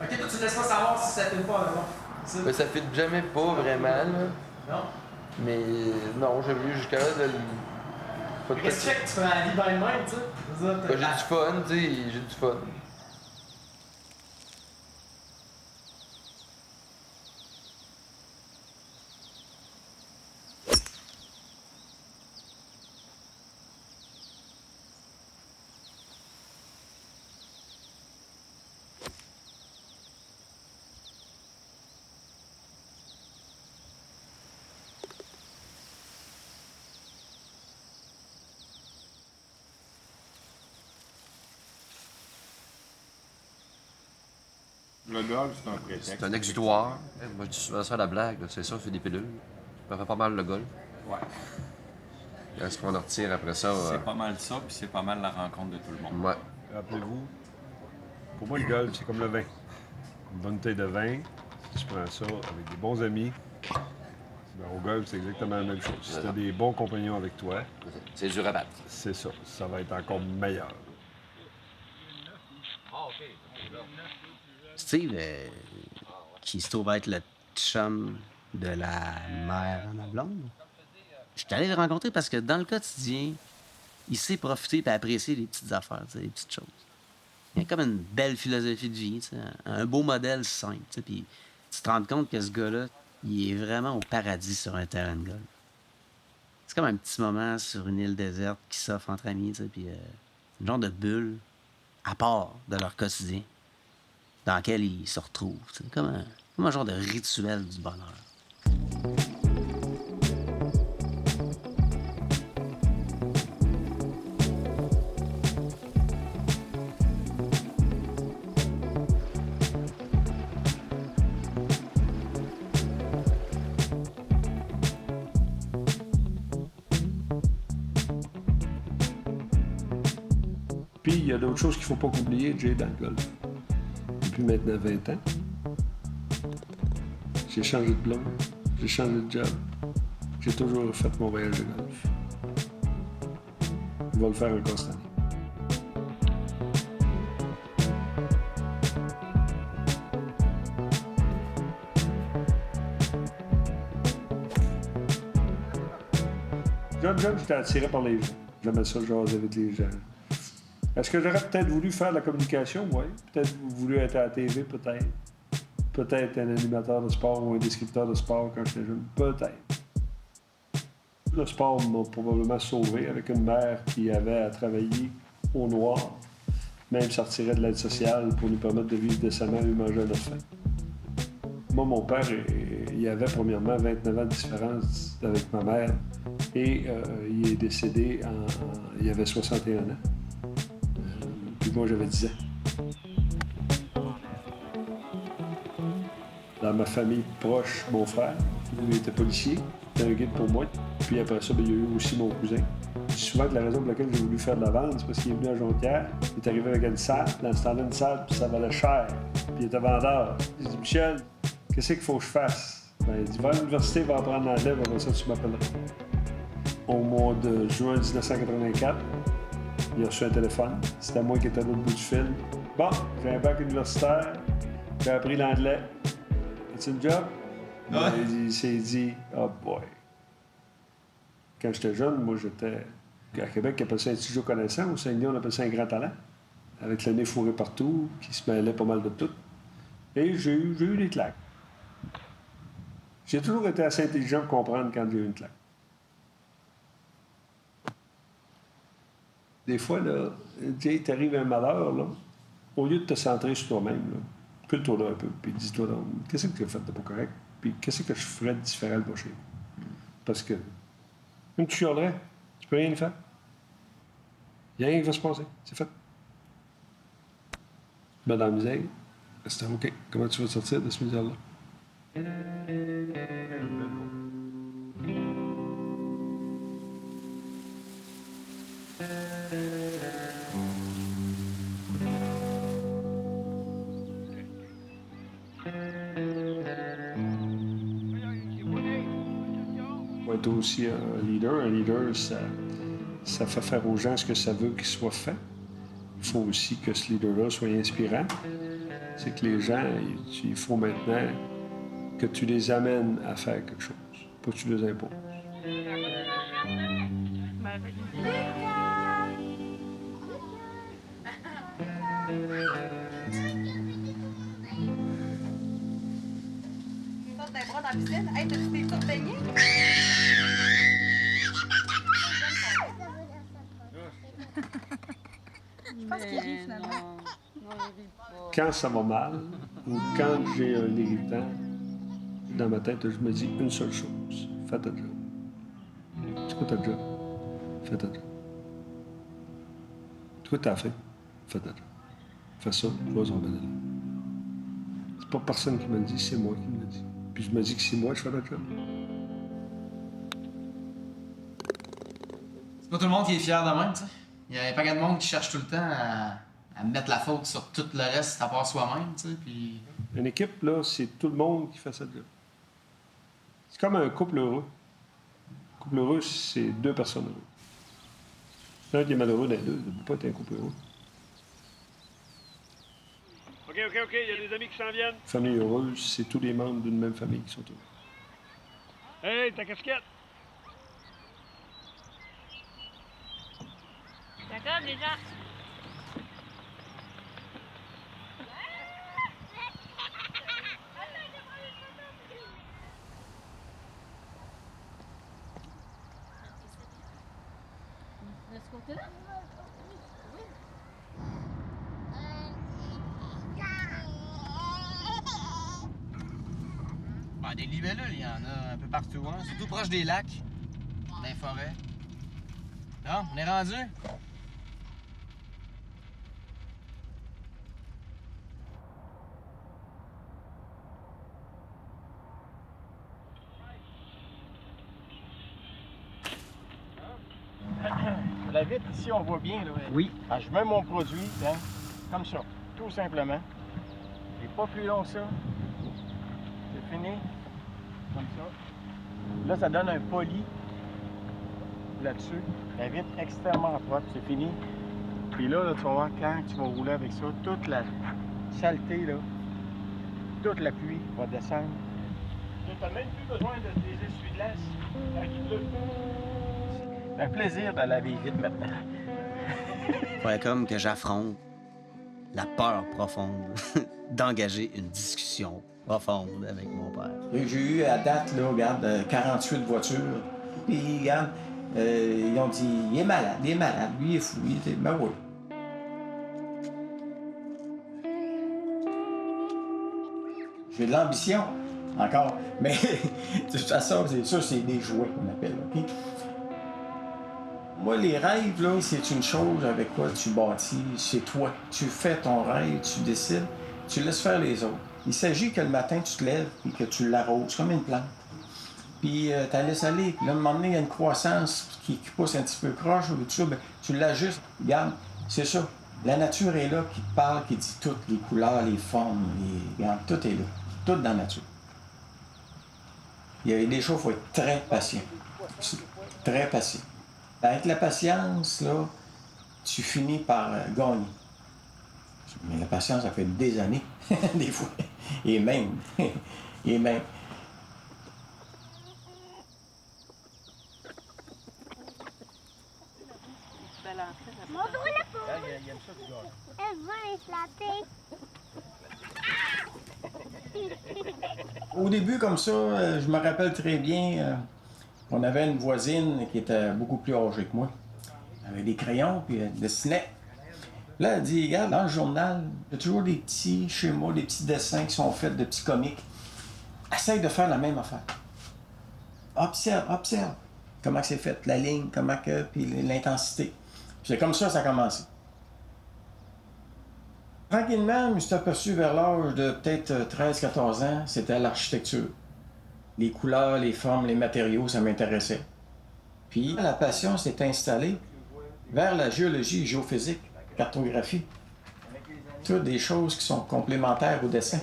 Ok, toi, tu ne laisses pas savoir si ça filme pas, là. Ben, ça filme jamais pas vraiment, là. Non? Mais non, j'aime mieux jusqu'à là de... Qu'est-ce que tu fais que tu fais la vie bien de même, tu sais? J'ai du fun, tu sais, j'ai du fun. Le golf, c'est un prétexte. C'est un exutoire. Moi, je dis souvent ça à la blague. C'est ça, on fait des pilules. Ça fait pas mal le golf. Ouais. Est-ce qu'on en retire après ça? C'est pas mal ça, puis c'est pas mal la rencontre de tout le monde. Ouais. Rappelez-vous, pour moi, le golf, c'est comme le vin. Une bonne bouteille de vin, si tu prends ça avec des bons amis, ben, au golf, c'est exactement la même chose. Si tu as des bons compagnons avec toi, c'est dur à battre. C'est ça. Ça va être encore meilleur. Steve, qui se trouve être le chum de la mère à ma blonde. Je suis allé le rencontrer parce que dans le quotidien, il sait profiter et apprécier les petites affaires, les petites choses. Il a comme une belle philosophie de vie, un beau modèle simple. Puis tu te rends compte que ce gars-là, il est vraiment au paradis sur un terrain de golf. C'est comme un petit moment sur une île déserte qui s'offre entre amis, puis une genre de bulle à part de leur quotidien dans laquelle ils se retrouvent. Comme un genre de rituel du bonheur. Puis, il y a d'autres choses qu'il ne faut pas oublier, Jay, dans le golf. Depuis maintenant 20 ans, j'ai changé de blonde, j'ai changé de job, j'ai toujours fait mon voyage de golf. Je vais le faire encore cette année. Jeune, j'étais attiré par les gens. J'aimais ça, jaser avec les gens. Est-ce que j'aurais peut-être voulu faire de la communication? Oui. Peut-être voulu être à la TV, peut-être. Peut-être un animateur de sport ou un descripteur de sport quand j'étais jeune. Peut-être. Le sport m'a probablement sauvé avec une mère qui avait à travailler au noir, même sortirait de l'aide sociale pour nous permettre de vivre décemment et manger à notre faim. Moi, mon père, il avait premièrement 29 ans de différence avec ma mère et il est décédé il avait 61 ans. Puis moi, j'avais 10 ans. Dans ma famille proche, mon frère, lui était policier, c'était un guide pour moi. Puis après ça, il y a eu aussi mon cousin. Je dis souvent que la raison pour laquelle j'ai voulu faire de la vente, c'est parce qu'il est venu à Jonquière, il est arrivé avec une salle, dans ce temps-là, une salle, puis ça valait cher. Puis il était vendeur. Je dis, Michel, qu'est-ce qu'il faut que je fasse? Ben, il dit, va à l'université, va apprendre l'anglais, après ça, tu m'appelleras. Au mois de juin 1984, il a reçu un téléphone. C'était moi qui étais à l'autre bout du fil. Bon, j'ai un bac universitaire, j'ai appris l'anglais. As-tu une job? Ouais. Il s'est dit, oh boy. Quand j'étais jeune, moi, j'étais à Québec, on appelle ça un studio connaissant. Au Saguenay, on appelle ça un grand talent. Avec le nez fourré partout, qui se mêlait pas mal de tout. Et j'ai eu des claques. J'ai toujours été assez intelligent pour comprendre quand j'ai eu une claque. Des fois, là, Jay, t'arrive un malheur, là, au lieu de te centrer sur toi-même, là, pule-toi là un peu, puis dis-toi donc, qu'est-ce que tu as fait de pas correct, puis qu'est-ce que je ferais de différent le prochain? Parce que, même tu chialerais, tu peux rien faire. Il n'y a rien qui va se passer, c'est fait. Ben, dans la misère, c'est OK. Comment tu vas te sortir de cette misère-là? Faut être aussi un leader. Un leader, ça fait faire aux gens ce que ça veut qu'il soit fait. Il faut aussi que ce leader-là soit inspirant. C'est que les gens, il faut maintenant que tu les amènes à faire quelque chose, pas que tu les imposes. Saute des bras dans la piscine. Hey, t'as-tu des tours baignés? Je pense qu'il rit finalement. Non, il rit pas. Quand ça va mal ou quand j'ai un irritant, dans ma tête, je me dis une seule chose. Fais ta job. C'est quoi ta job? Fais ta job. Toi, t'as fait. Fais ta job. Fais ça, tu vas en venir. C'est pas personne qui me le dit, c'est moi qui me le dis. Puis je me dis que c'est moi, je fais la job. C'est pas tout le monde qui est fier de même, tu sais. Il y a pas de monde qui cherche tout le temps à mettre la faute sur tout le reste à part soi-même, tu sais, puis... Une équipe, là, c'est tout le monde qui fait sa job. C'est comme un couple heureux. Un couple heureux, c'est deux personnes heureuses. L'un qui est malheureux dans les deux, ça ne peut pas être un couple heureux. OK, il y a des amis qui s'en viennent. Famille heureuse, c'est tous les membres d'une même famille qui sont heureux. Hey, ta casquette! D'accord, déjà. De ce côté-là? Oui. Ben, des libellules, il y en a un peu partout, hein? Surtout proche des lacs, dans les forêts. Non, on est rendu? La vitre ici, on voit bien, là. Oui. Ah, je mets mon produit, hein, comme ça, tout simplement. Et pas plus long que ça. C'est fini. Comme ça. Là, ça donne un poli là-dessus. La vitre extrêmement propre, c'est fini. Puis là, tu vas voir, quand tu vas rouler avec ça, toute la saleté, là, toute la pluie va descendre. Tu n'as même plus besoin de des essuie-glaces quand il pleut. C'est un plaisir de laver vite maintenant. Faudrait comme que j'affronte la peur profonde d'engager une discussion profonde avec mon père. J'ai eu à date, là, regarde, 48 voitures. Puis, regarde, ils ont dit, il est malade, lui il est fou, il était. Ben oui. J'ai de l'ambition, encore. Mais, de toute façon, c'est ça, c'est des jouets qu'on appelle, OK? Moi, les rêves, là, c'est une chose avec quoi tu bâtis, c'est toi. Tu fais ton rêve, tu décides, tu laisses faire les autres. Il s'agit que le matin, tu te lèves et que tu l'arroses comme une plante. Puis tu la laisses aller. Puis là, à un moment donné, il y a une croissance qui pousse un petit peu croche ou tout ça, bien, tu l'ajustes. Regarde, c'est ça. La nature est là, qui te parle, qui dit toutes les couleurs, les formes, regarde, tout est là. Tout dans la nature. Il y a des choses, il faut être très patient. Très patient. Avec la patience, là, tu finis par gagner. Mais la patience, ça fait des années, des fois. Et même. Et même. Montre-le pour. Elle va éclater. Au début, comme ça, je me rappelle très bien, on avait une voisine qui était beaucoup plus âgée que moi. Elle avait des crayons, puis elle dessinait. Là, elle dit, regarde, dans le journal, il y a toujours des petits schémas, des petits dessins qui sont faits de petits comiques. Essaye de faire la même affaire. Observe comment c'est fait, la ligne, comment que, puis l'intensité. Puis c'est comme ça a commencé. Tranquillement, je me suis aperçu vers l'âge de peut-être 13-14 ans, c'était l'architecture. Les couleurs, les formes, les matériaux, ça m'intéressait. Puis la passion s'est installée vers la géologie, géophysique, cartographie. Toutes des choses qui sont complémentaires au dessin.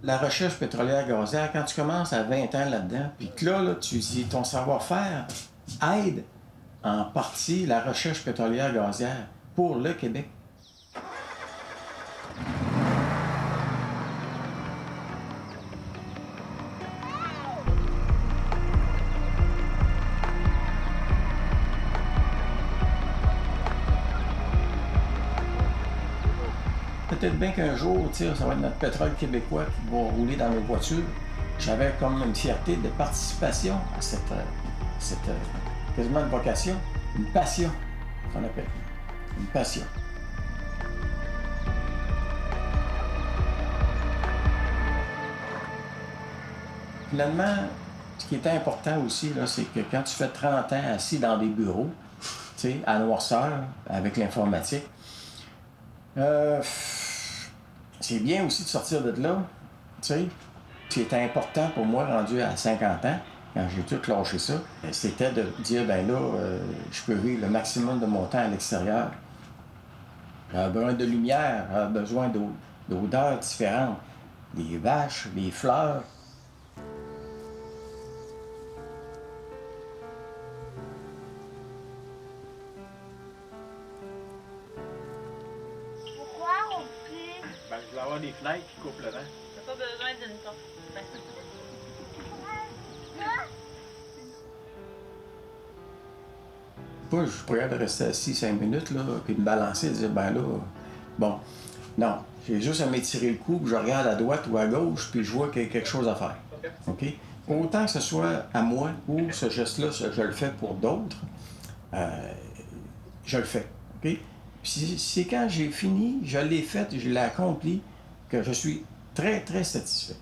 La recherche pétrolière gazière, quand tu commences à 20 ans là-dedans, puis que là, tu dis ton savoir-faire aide en partie la recherche pétrolière gazière pour le Québec. Peut-être bien qu'un jour, ça va être notre pétrole québécois qui va rouler dans nos voitures. J'avais comme une fierté de participation à cette quasiment une vocation, une passion, qu'on appelle. Une passion. Finalement, ce qui était important aussi, là, c'est que quand tu fais 30 ans assis dans des bureaux, à noirceur, avec l'informatique, c'est bien aussi de sortir de là, tu sais. C'était important pour moi, rendu à 50 ans, quand j'ai tout lâché ça, c'était de dire, ben là, je peux vivre le maximum de mon temps à l'extérieur. J'ai besoin de lumière, j'ai besoin d'odeurs différentes. Les vaches, les fleurs. Pourquoi on pue? Ben, fenêtre qui coupe le vent. T'as pas besoin d'une porte. Moi, je pourrais rester assis 5 minutes, là, puis me balancer et dire, ben là, bon, non, j'ai juste à m'étirer le cou, puis je regarde à droite ou à gauche, puis je vois qu'il y a quelque chose à faire. OK? Autant que ce soit à moi ou ce geste-là, je le fais pour d'autres, je le fais. OK? Puis c'est quand j'ai fini, je l'ai fait, je l'ai accompli, que je suis très, très satisfait.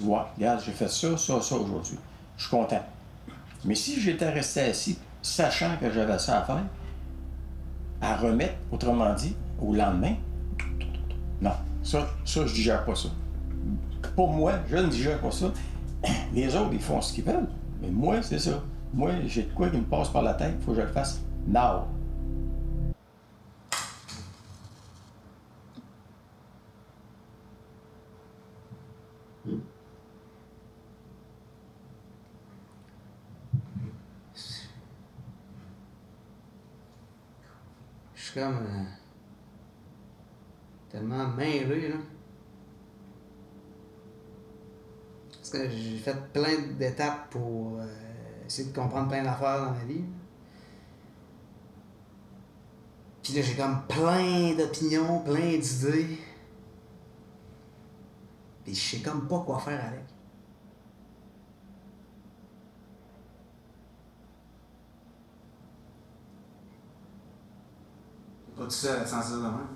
Ouais, regarde, j'ai fait ça aujourd'hui. Je suis content. Mais si j'étais resté assis, sachant que j'avais ça à faire, à remettre, autrement dit, au lendemain, non, ça je digère pas ça. Pour moi, je ne digère pas ça. Les autres, ils font ce qu'ils veulent, mais moi, c'est ça. Moi, j'ai de quoi qui me passe par la tête, il faut que je le fasse now. Je suis comme tellement mêlé, là. Parce que j'ai fait plein d'étapes pour essayer de comprendre plein d'affaires dans ma vie. Puis là, j'ai comme plein d'opinions, plein d'idées. Puis je sais comme pas quoi faire avec. Pas tout seul à te sentir de même.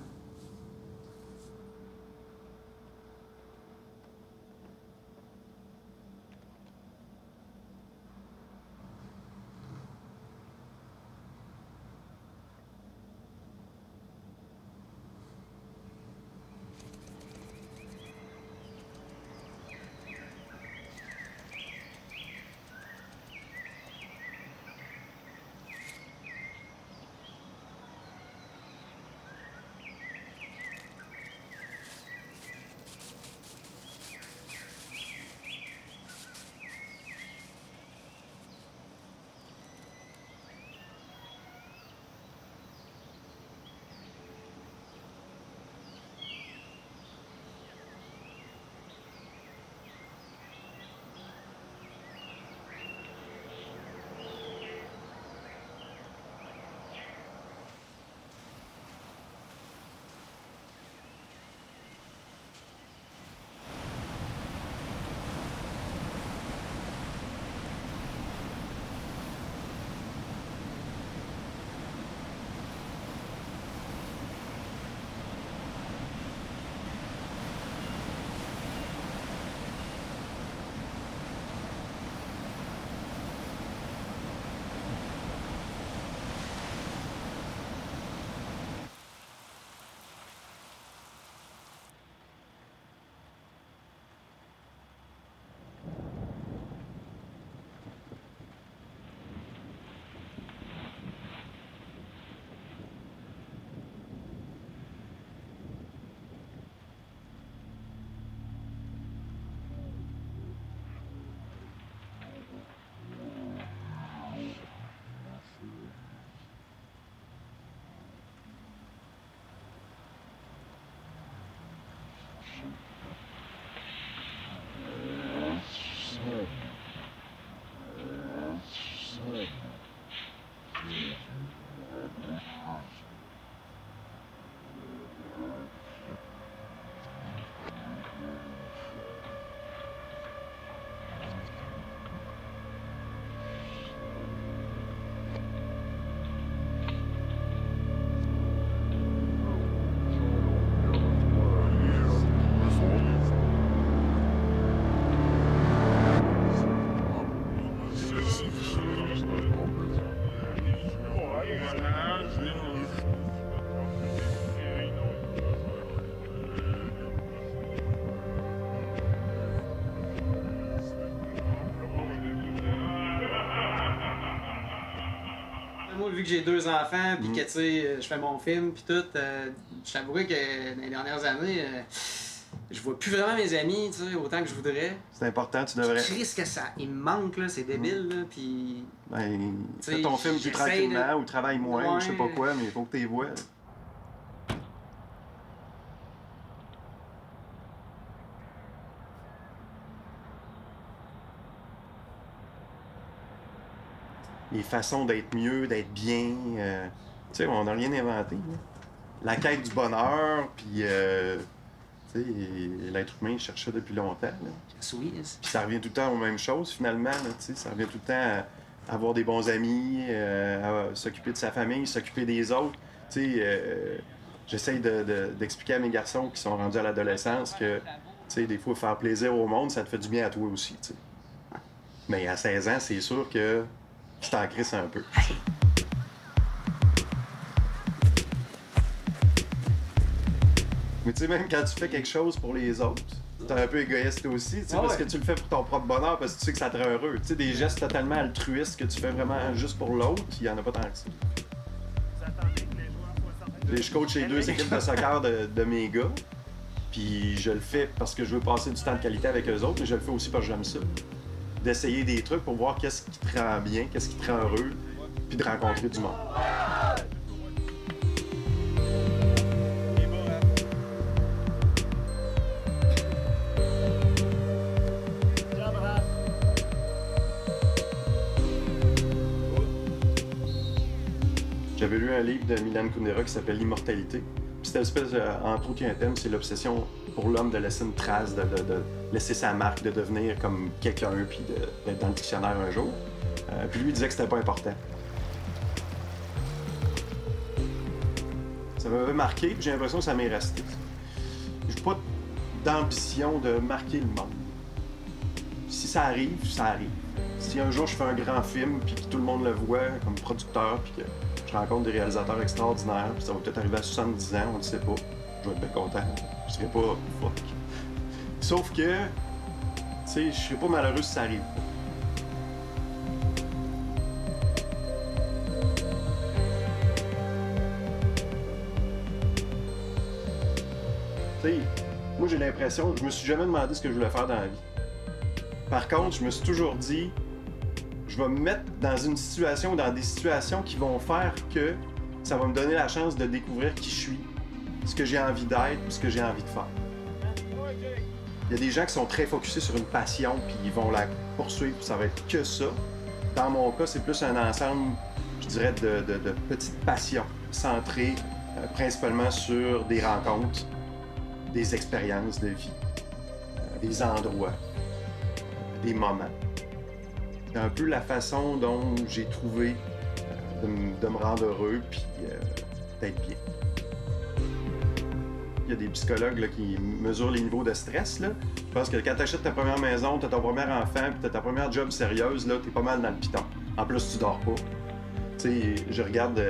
Moi, vu que j'ai 2 enfants, puis que, tu sais, je fais mon film, puis tout, je t'avouerais que dans les dernières années, je vois plus vraiment mes amis, tu sais, autant que je voudrais. C'est important, tu devrais. Je risque que ça, il me manque, là, c'est débile, là, puis... Ben, T'sais, fais ton film plus j'essaie tranquillement, de- ou travaille moins, ou je sais pas Ouais. quoi, mais il faut que tu les vois. les façons d'être mieux, d'être bien. Tu sais, on n'a rien inventé. Là. La quête du bonheur, puis tu sais, l'être humain cherche ça depuis longtemps. Puis ça revient tout le temps aux mêmes choses, finalement. Là, tu sais, ça revient tout le temps à avoir des bons amis, à s'occuper de sa famille, s'occuper des autres. Tu sais, j'essaie d'expliquer à mes garçons qui sont rendus à l'adolescence que, tu sais, des fois, faire plaisir au monde, ça te fait du bien à toi aussi, tu sais. Mais à 16 ans, c'est sûr que tu t'en crisses un peu. T'sais. Mais tu sais, même quand tu fais quelque chose pour les autres, t'es un peu égoïste aussi, tu sais, parce que tu le fais pour ton propre bonheur, parce que tu sais que ça te rend heureux. Tu sais, des gestes totalement altruistes que tu fais vraiment juste pour l'autre, il y en a pas tant que ça. Je coach les 2 équipes de soccer de mes gars, puis je le fais parce que je veux passer du temps de qualité avec eux autres, mais je le fais aussi parce que j'aime ça. D'essayer des trucs pour voir qu'est-ce qui te rend bien, qu'est-ce qui te rend heureux, puis de rencontrer du monde. J'avais lu un livre de Milan Kundera qui s'appelle L'Immortalité. Puis cette espèce, entre autres, il y a un thème, c'est l'obsession pour l'homme de laisser une trace, de laisser sa marque, de devenir comme quelqu'un, puis d'être dans le dictionnaire un jour. Puis lui, il disait que c'était pas important. Ça m'avait marqué, puis j'ai l'impression que ça m'est resté. J'ai pas d'ambition de marquer le monde. Si ça arrive, ça arrive. Si un jour je fais un grand film, puis que tout le monde le voit comme producteur, puis que je rencontre des réalisateurs extraordinaires, puis ça va peut-être arriver à 70 ans, on ne sait pas. Je vais être bien content. Je serai pas fuck. Sauf que, tu sais, je serais pas malheureux si ça arrive pas. Tu sais, moi j'ai l'impression, je me suis jamais demandé ce que je voulais faire dans la vie. Par contre, je me suis toujours dit, je vais me mettre dans une situation, dans des situations qui vont faire que ça va me donner la chance de découvrir qui je suis, ce que j'ai envie d'être, ce que j'ai envie de faire. Il y a des gens qui sont très focusés sur une passion, puis ils vont la poursuivre, puis ça va être que ça. Dans mon cas, c'est plus un ensemble, je dirais, de petites passions, centrées principalement sur des rencontres, des expériences de vie, des endroits, des moments. C'est un peu la façon dont j'ai trouvé de me rendre heureux puis d'être bien. Il y a des psychologues là, qui mesurent les niveaux de stress. Là. Je pense que quand tu achètes ta première maison, tu as ton premier enfant puis tu as ta première job sérieuse, tu es pas mal dans le piton. En plus, tu dors pas. Tu sais, je regarde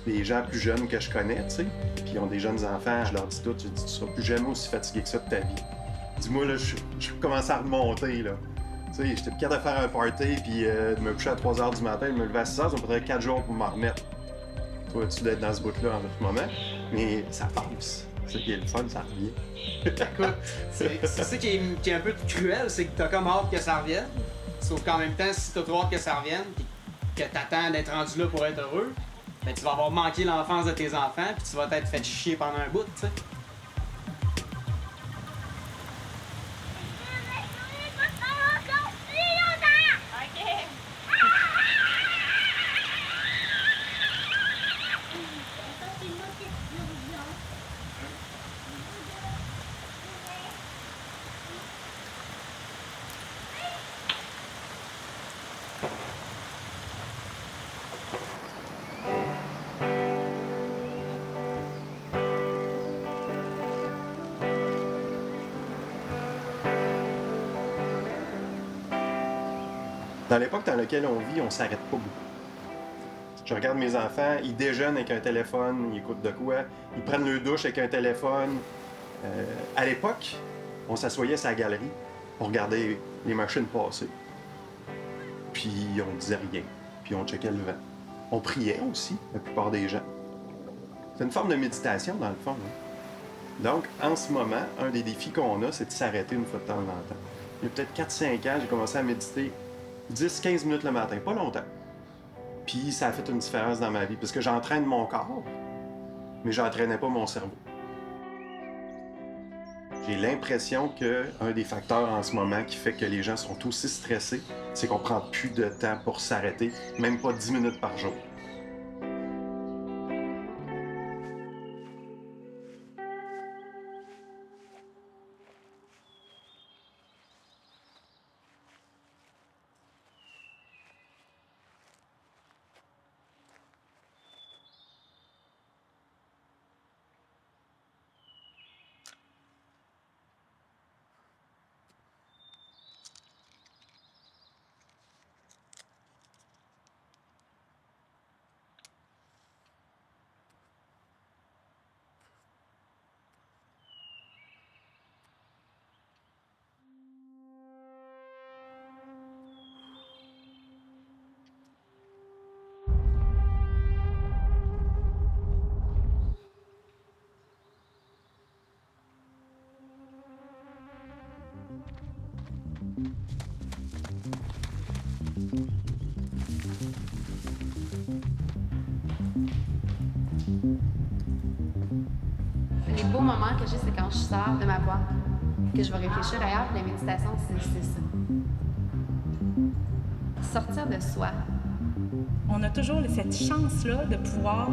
les gens plus jeunes que je connais, tu sais, puis ils ont des jeunes enfants, je leur dis tout, tu seras plus jamais aussi fatigué que ça de ta vie. Dis-moi, là, je commence à remonter, là. Tu sais, j'étais plus capable de faire un party, puis de me coucher à 3 h du matin, de me lever à 6 h, ça me faudrait 4 jours pour m'en remettre. Toi, tu dois être dans ce bout-là en ce moment, mais ça passe. C'est ça qui est le fun, ça revient. Écoute, c'est ça qui est un peu cruel, c'est que t'as comme hâte que ça revienne. Sauf qu'en même temps, si t'as trop hâte que ça revienne, puis que t'attends d'être rendu là pour être heureux, ben tu vas avoir manqué l'enfance de tes enfants, puis tu vas t'être fait chier pendant un bout, tu sais. Dans l'époque dans laquelle on vit, on s'arrête pas beaucoup. Je regarde mes enfants, ils déjeunent avec un téléphone, ils écoutent de quoi, ils prennent leur douche avec un téléphone. À l'époque, on s'assoyait sur la galerie pour regarder les machines passer. Puis on disait rien, puis on checkait le vent. On priait aussi, la plupart des gens. C'est une forme de méditation, dans le fond. Hein? Donc, en ce moment, un des défis qu'on a, c'est de s'arrêter une fois de temps en temps. Il y a peut-être 4-5 ans, j'ai commencé à méditer 10-15 minutes le matin, pas longtemps. Puis ça a fait une différence dans ma vie, parce que j'entraîne mon corps, mais j'entraînais pas mon cerveau. J'ai l'impression qu'un des facteurs en ce moment qui fait que les gens sont aussi stressés, c'est qu'on prend plus de temps pour s'arrêter, même pas 10 minutes par jour. Les beaux moments que j'ai, c'est quand je sors de ma boîte, que je vais réfléchir ailleurs, puis la méditation, c'est ça. Sortir de soi. On a toujours cette chance-là de pouvoir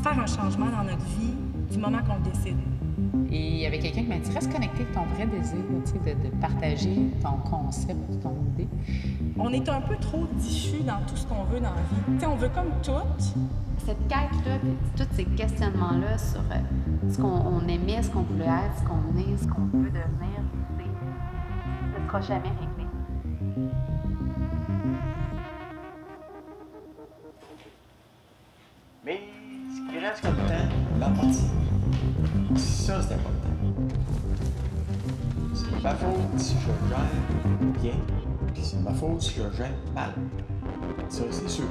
faire un changement dans notre vie du moment qu'on le décide. Et il y avait quelqu'un qui m'a dit « Reste connecté avec ton vrai désir, de partager ton concept, ton idée. » On est un peu trop diffus dans tout ce qu'on veut dans la vie. T'sais, on veut comme tout. Cette quête-là, puis tous ces questionnements-là sur ce qu'on aimait, ce qu'on voulait être, ce qu'on est, ce qu'on veut devenir, ça ne sera jamais réglé. Mais ce qui reste comme temps, l'empathie. Ça, c'est important. C'est ma faute si je gère bien, puis c'est ma faute si je gère mal. Ça, c'est sûr.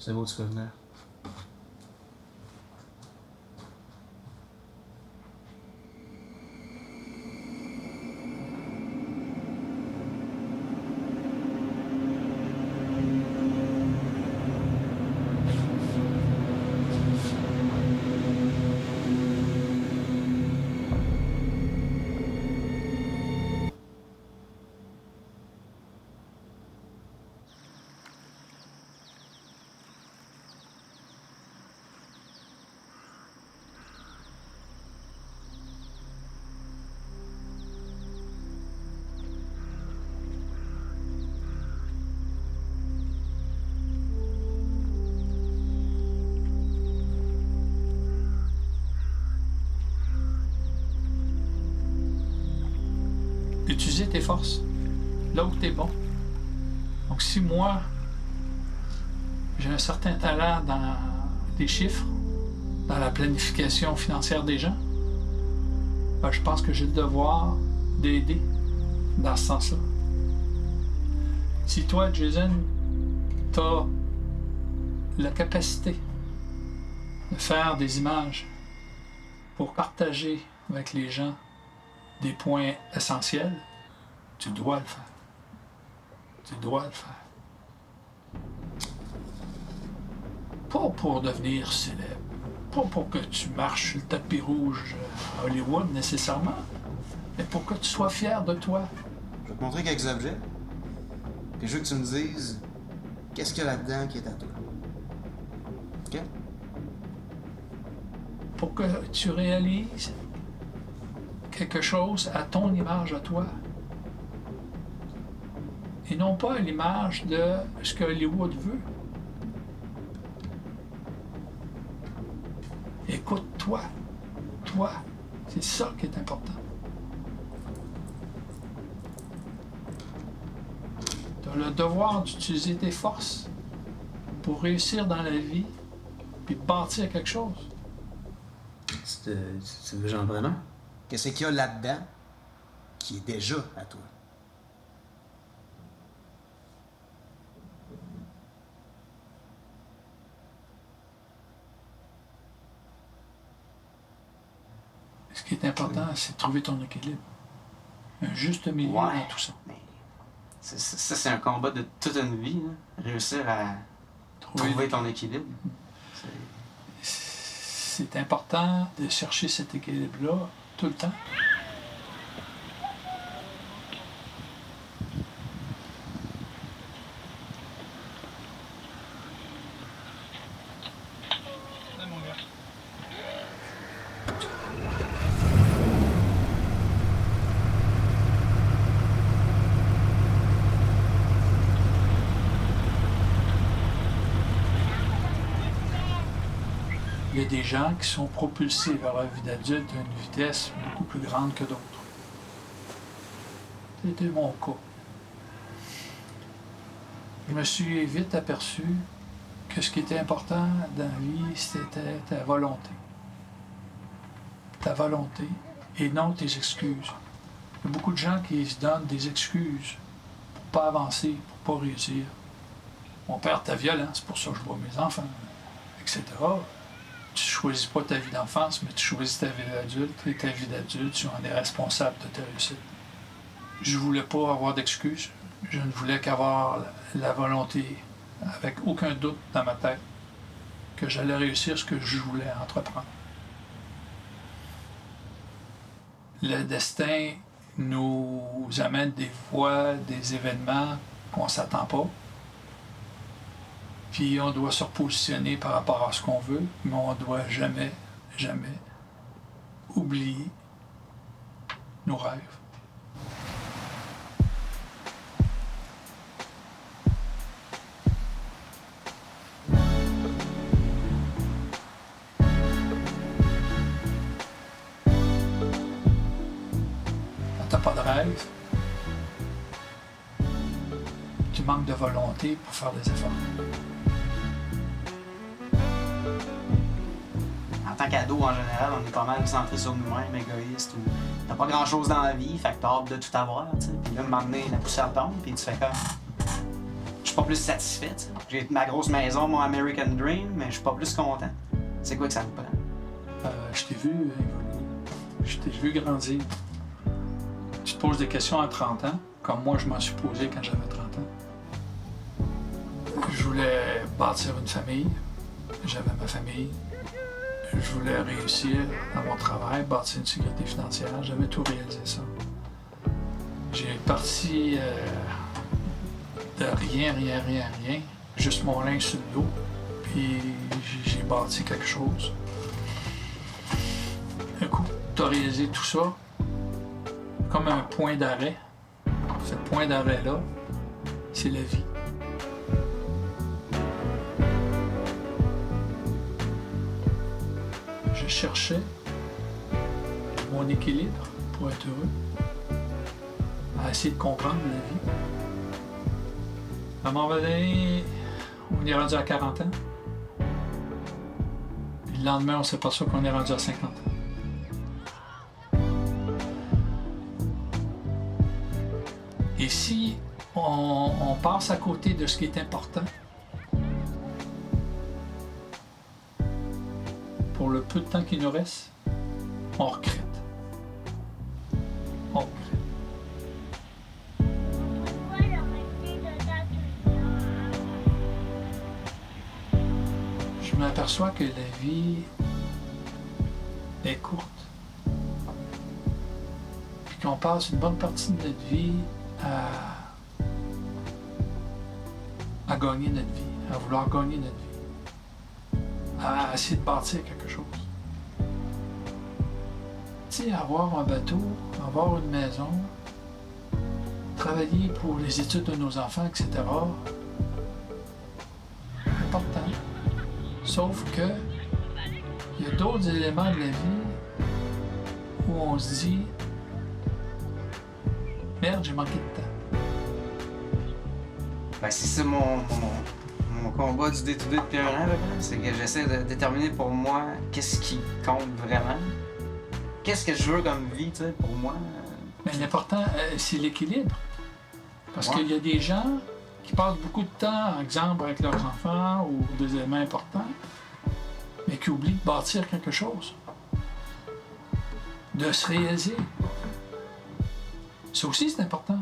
C'est beau, tu peux venir. Utiliser tes forces, là où tu es bon. Donc si moi, j'ai un certain talent dans les chiffres, dans la planification financière des gens, ben, je pense que j'ai le devoir d'aider dans ce sens-là. Si toi, Jason, t'as la capacité de faire des images pour partager avec les gens des points essentiels, tu dois le faire. Tu dois le faire. Pas pour devenir célèbre, pas pour que tu marches sur le tapis rouge à Hollywood nécessairement, mais pour que tu sois fier de toi. Je vais te montrer quelques objets, puis je veux que tu me dises qu'est-ce qu'il y a là-dedans qui est à toi. OK? Pour que tu réalises quelque chose à ton image à toi. Et non pas à l'image de ce que Hollywood veut. Écoute-toi. Toi. C'est ça qui est important. Tu as le devoir d'utiliser tes forces pour réussir dans la vie puis bâtir quelque chose. Tu veux genre vraiment? Qu'est-ce qu'il y a là-dedans qui est déjà à toi? Ce qui est important, c'est de trouver ton équilibre. Un juste milieu dans tout ça. Ça, c'est un combat de toute une vie, là. Réussir à trouver ton équilibre. C'est important de chercher cet équilibre-là tout le temps. Il y a des gens qui sont propulsés vers la vie d'adulte à une vitesse beaucoup plus grande que d'autres. C'était mon cas. Je me suis vite aperçu que ce qui était important dans la vie, c'était ta volonté. Ta volonté et non tes excuses. Il y a beaucoup de gens qui se donnent des excuses pour pas avancer, pour pas réussir. Mon père t'a violent, c'est pour ça que je vois mes enfants, etc. Tu choisis pas ta vie d'enfance, mais tu choisis ta vie d'adulte, et ta vie d'adulte, tu en es responsable de ta réussite. Je voulais pas avoir d'excuses. Je ne voulais qu'avoir la volonté, avec aucun doute dans ma tête, que j'allais réussir ce que je voulais entreprendre. Le destin nous amène des fois des événements qu'on ne s'attend pas. Puis on doit se repositionner par rapport à ce qu'on veut, mais on ne doit jamais, jamais oublier nos rêves. Quand tu n'as pas de rêve, tu manques de volonté pour faire des efforts. En tant qu'ado, en général, on est pas mal centré sur nous-mêmes, égoïste, ou t'as pas grand-chose dans la vie, fait que t'as hâte de tout avoir, tu sais. Puis là, à un moment donné, la poussière tombe, puis tu fais comme... Je suis pas plus satisfait, tu sais. J'ai ma grosse maison, mon American Dream, mais je suis pas plus content. C'est quoi que ça me prend? Je t'ai vu évoluer. Je t'ai vu grandir. Tu te poses des questions à 30 ans, comme moi je m'en suis posé quand j'avais 30 ans. Je voulais bâtir une famille. J'avais ma famille. Je voulais réussir dans mon travail, bâtir une sécurité financière. J'avais tout réalisé ça. J'ai parti de rien, juste mon linge sur le dos, puis j'ai bâti quelque chose. Un coup, tu as réalisé tout ça comme un point d'arrêt. Ce point d'arrêt-là, c'est la vie. Je cherchais mon équilibre pour être heureux, à essayer de comprendre la vie. À un moment donné, on est rendu à 40 ans. Puis le lendemain, on s'aperçoit qu'on est rendu à 50 ans. Et si on passe à côté de ce qui est important. Pour le peu de temps qu'il nous reste, on regrette. On regrette. Pourquoi le rester dedans tout le temps? Je m'aperçois que la vie est courte. Puis qu'on passe une bonne partie de notre vie à gagner notre vie, à vouloir gagner notre vie, à essayer de bâtir quelque chose. Tu sais, avoir un bateau, avoir une maison, travailler pour les études de nos enfants, etc. Important. Sauf que il y a d'autres éléments de la vie où on se dit merde, j'ai manqué de temps. Ben, c'est ça mon combat du day-to-day depuis un an, c'est que j'essaie de déterminer pour moi qu'est-ce qui compte vraiment. Qu'est-ce que je veux comme vie, tu sais, pour moi. Mais l'important, c'est l'équilibre. Parce qu'il y a des gens qui passent beaucoup de temps, par exemple, avec leurs enfants ou des éléments importants, mais qui oublient de bâtir quelque chose. De se réaliser. Ça aussi, c'est important.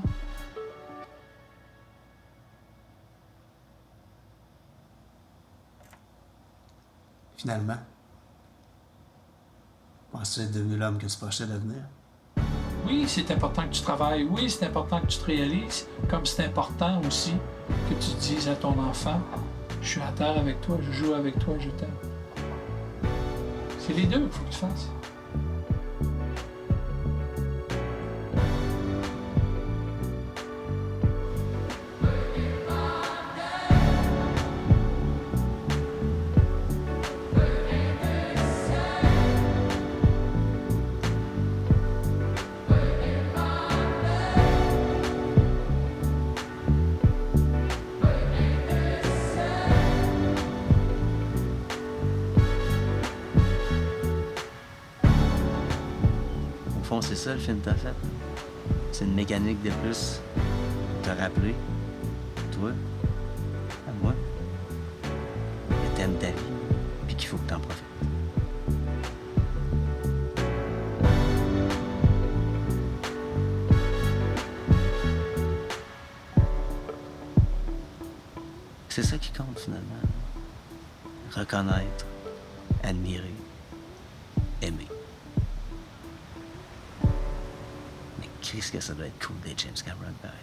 Finalement, penses-tu être devenu l'homme que tu pensais devenir? Oui, c'est important que tu travailles. Oui, c'est important que tu te réalises. Comme c'est important aussi que tu dises à ton enfant, je suis à terre avec toi, je joue avec toi, je t'aime. C'est les deux qu'il faut que tu fasses. Au fond, c'est ça le film que t'as fait. C'est une mécanique de plus pour te rappeler, toi, à moi, que t'aimes ta vie, puis qu'il faut que t'en profites. C'est ça qui compte finalement. Reconnaître, admirer, aimer. Mais qu'est-ce que ça doit être cool d'être James Cameron pareil.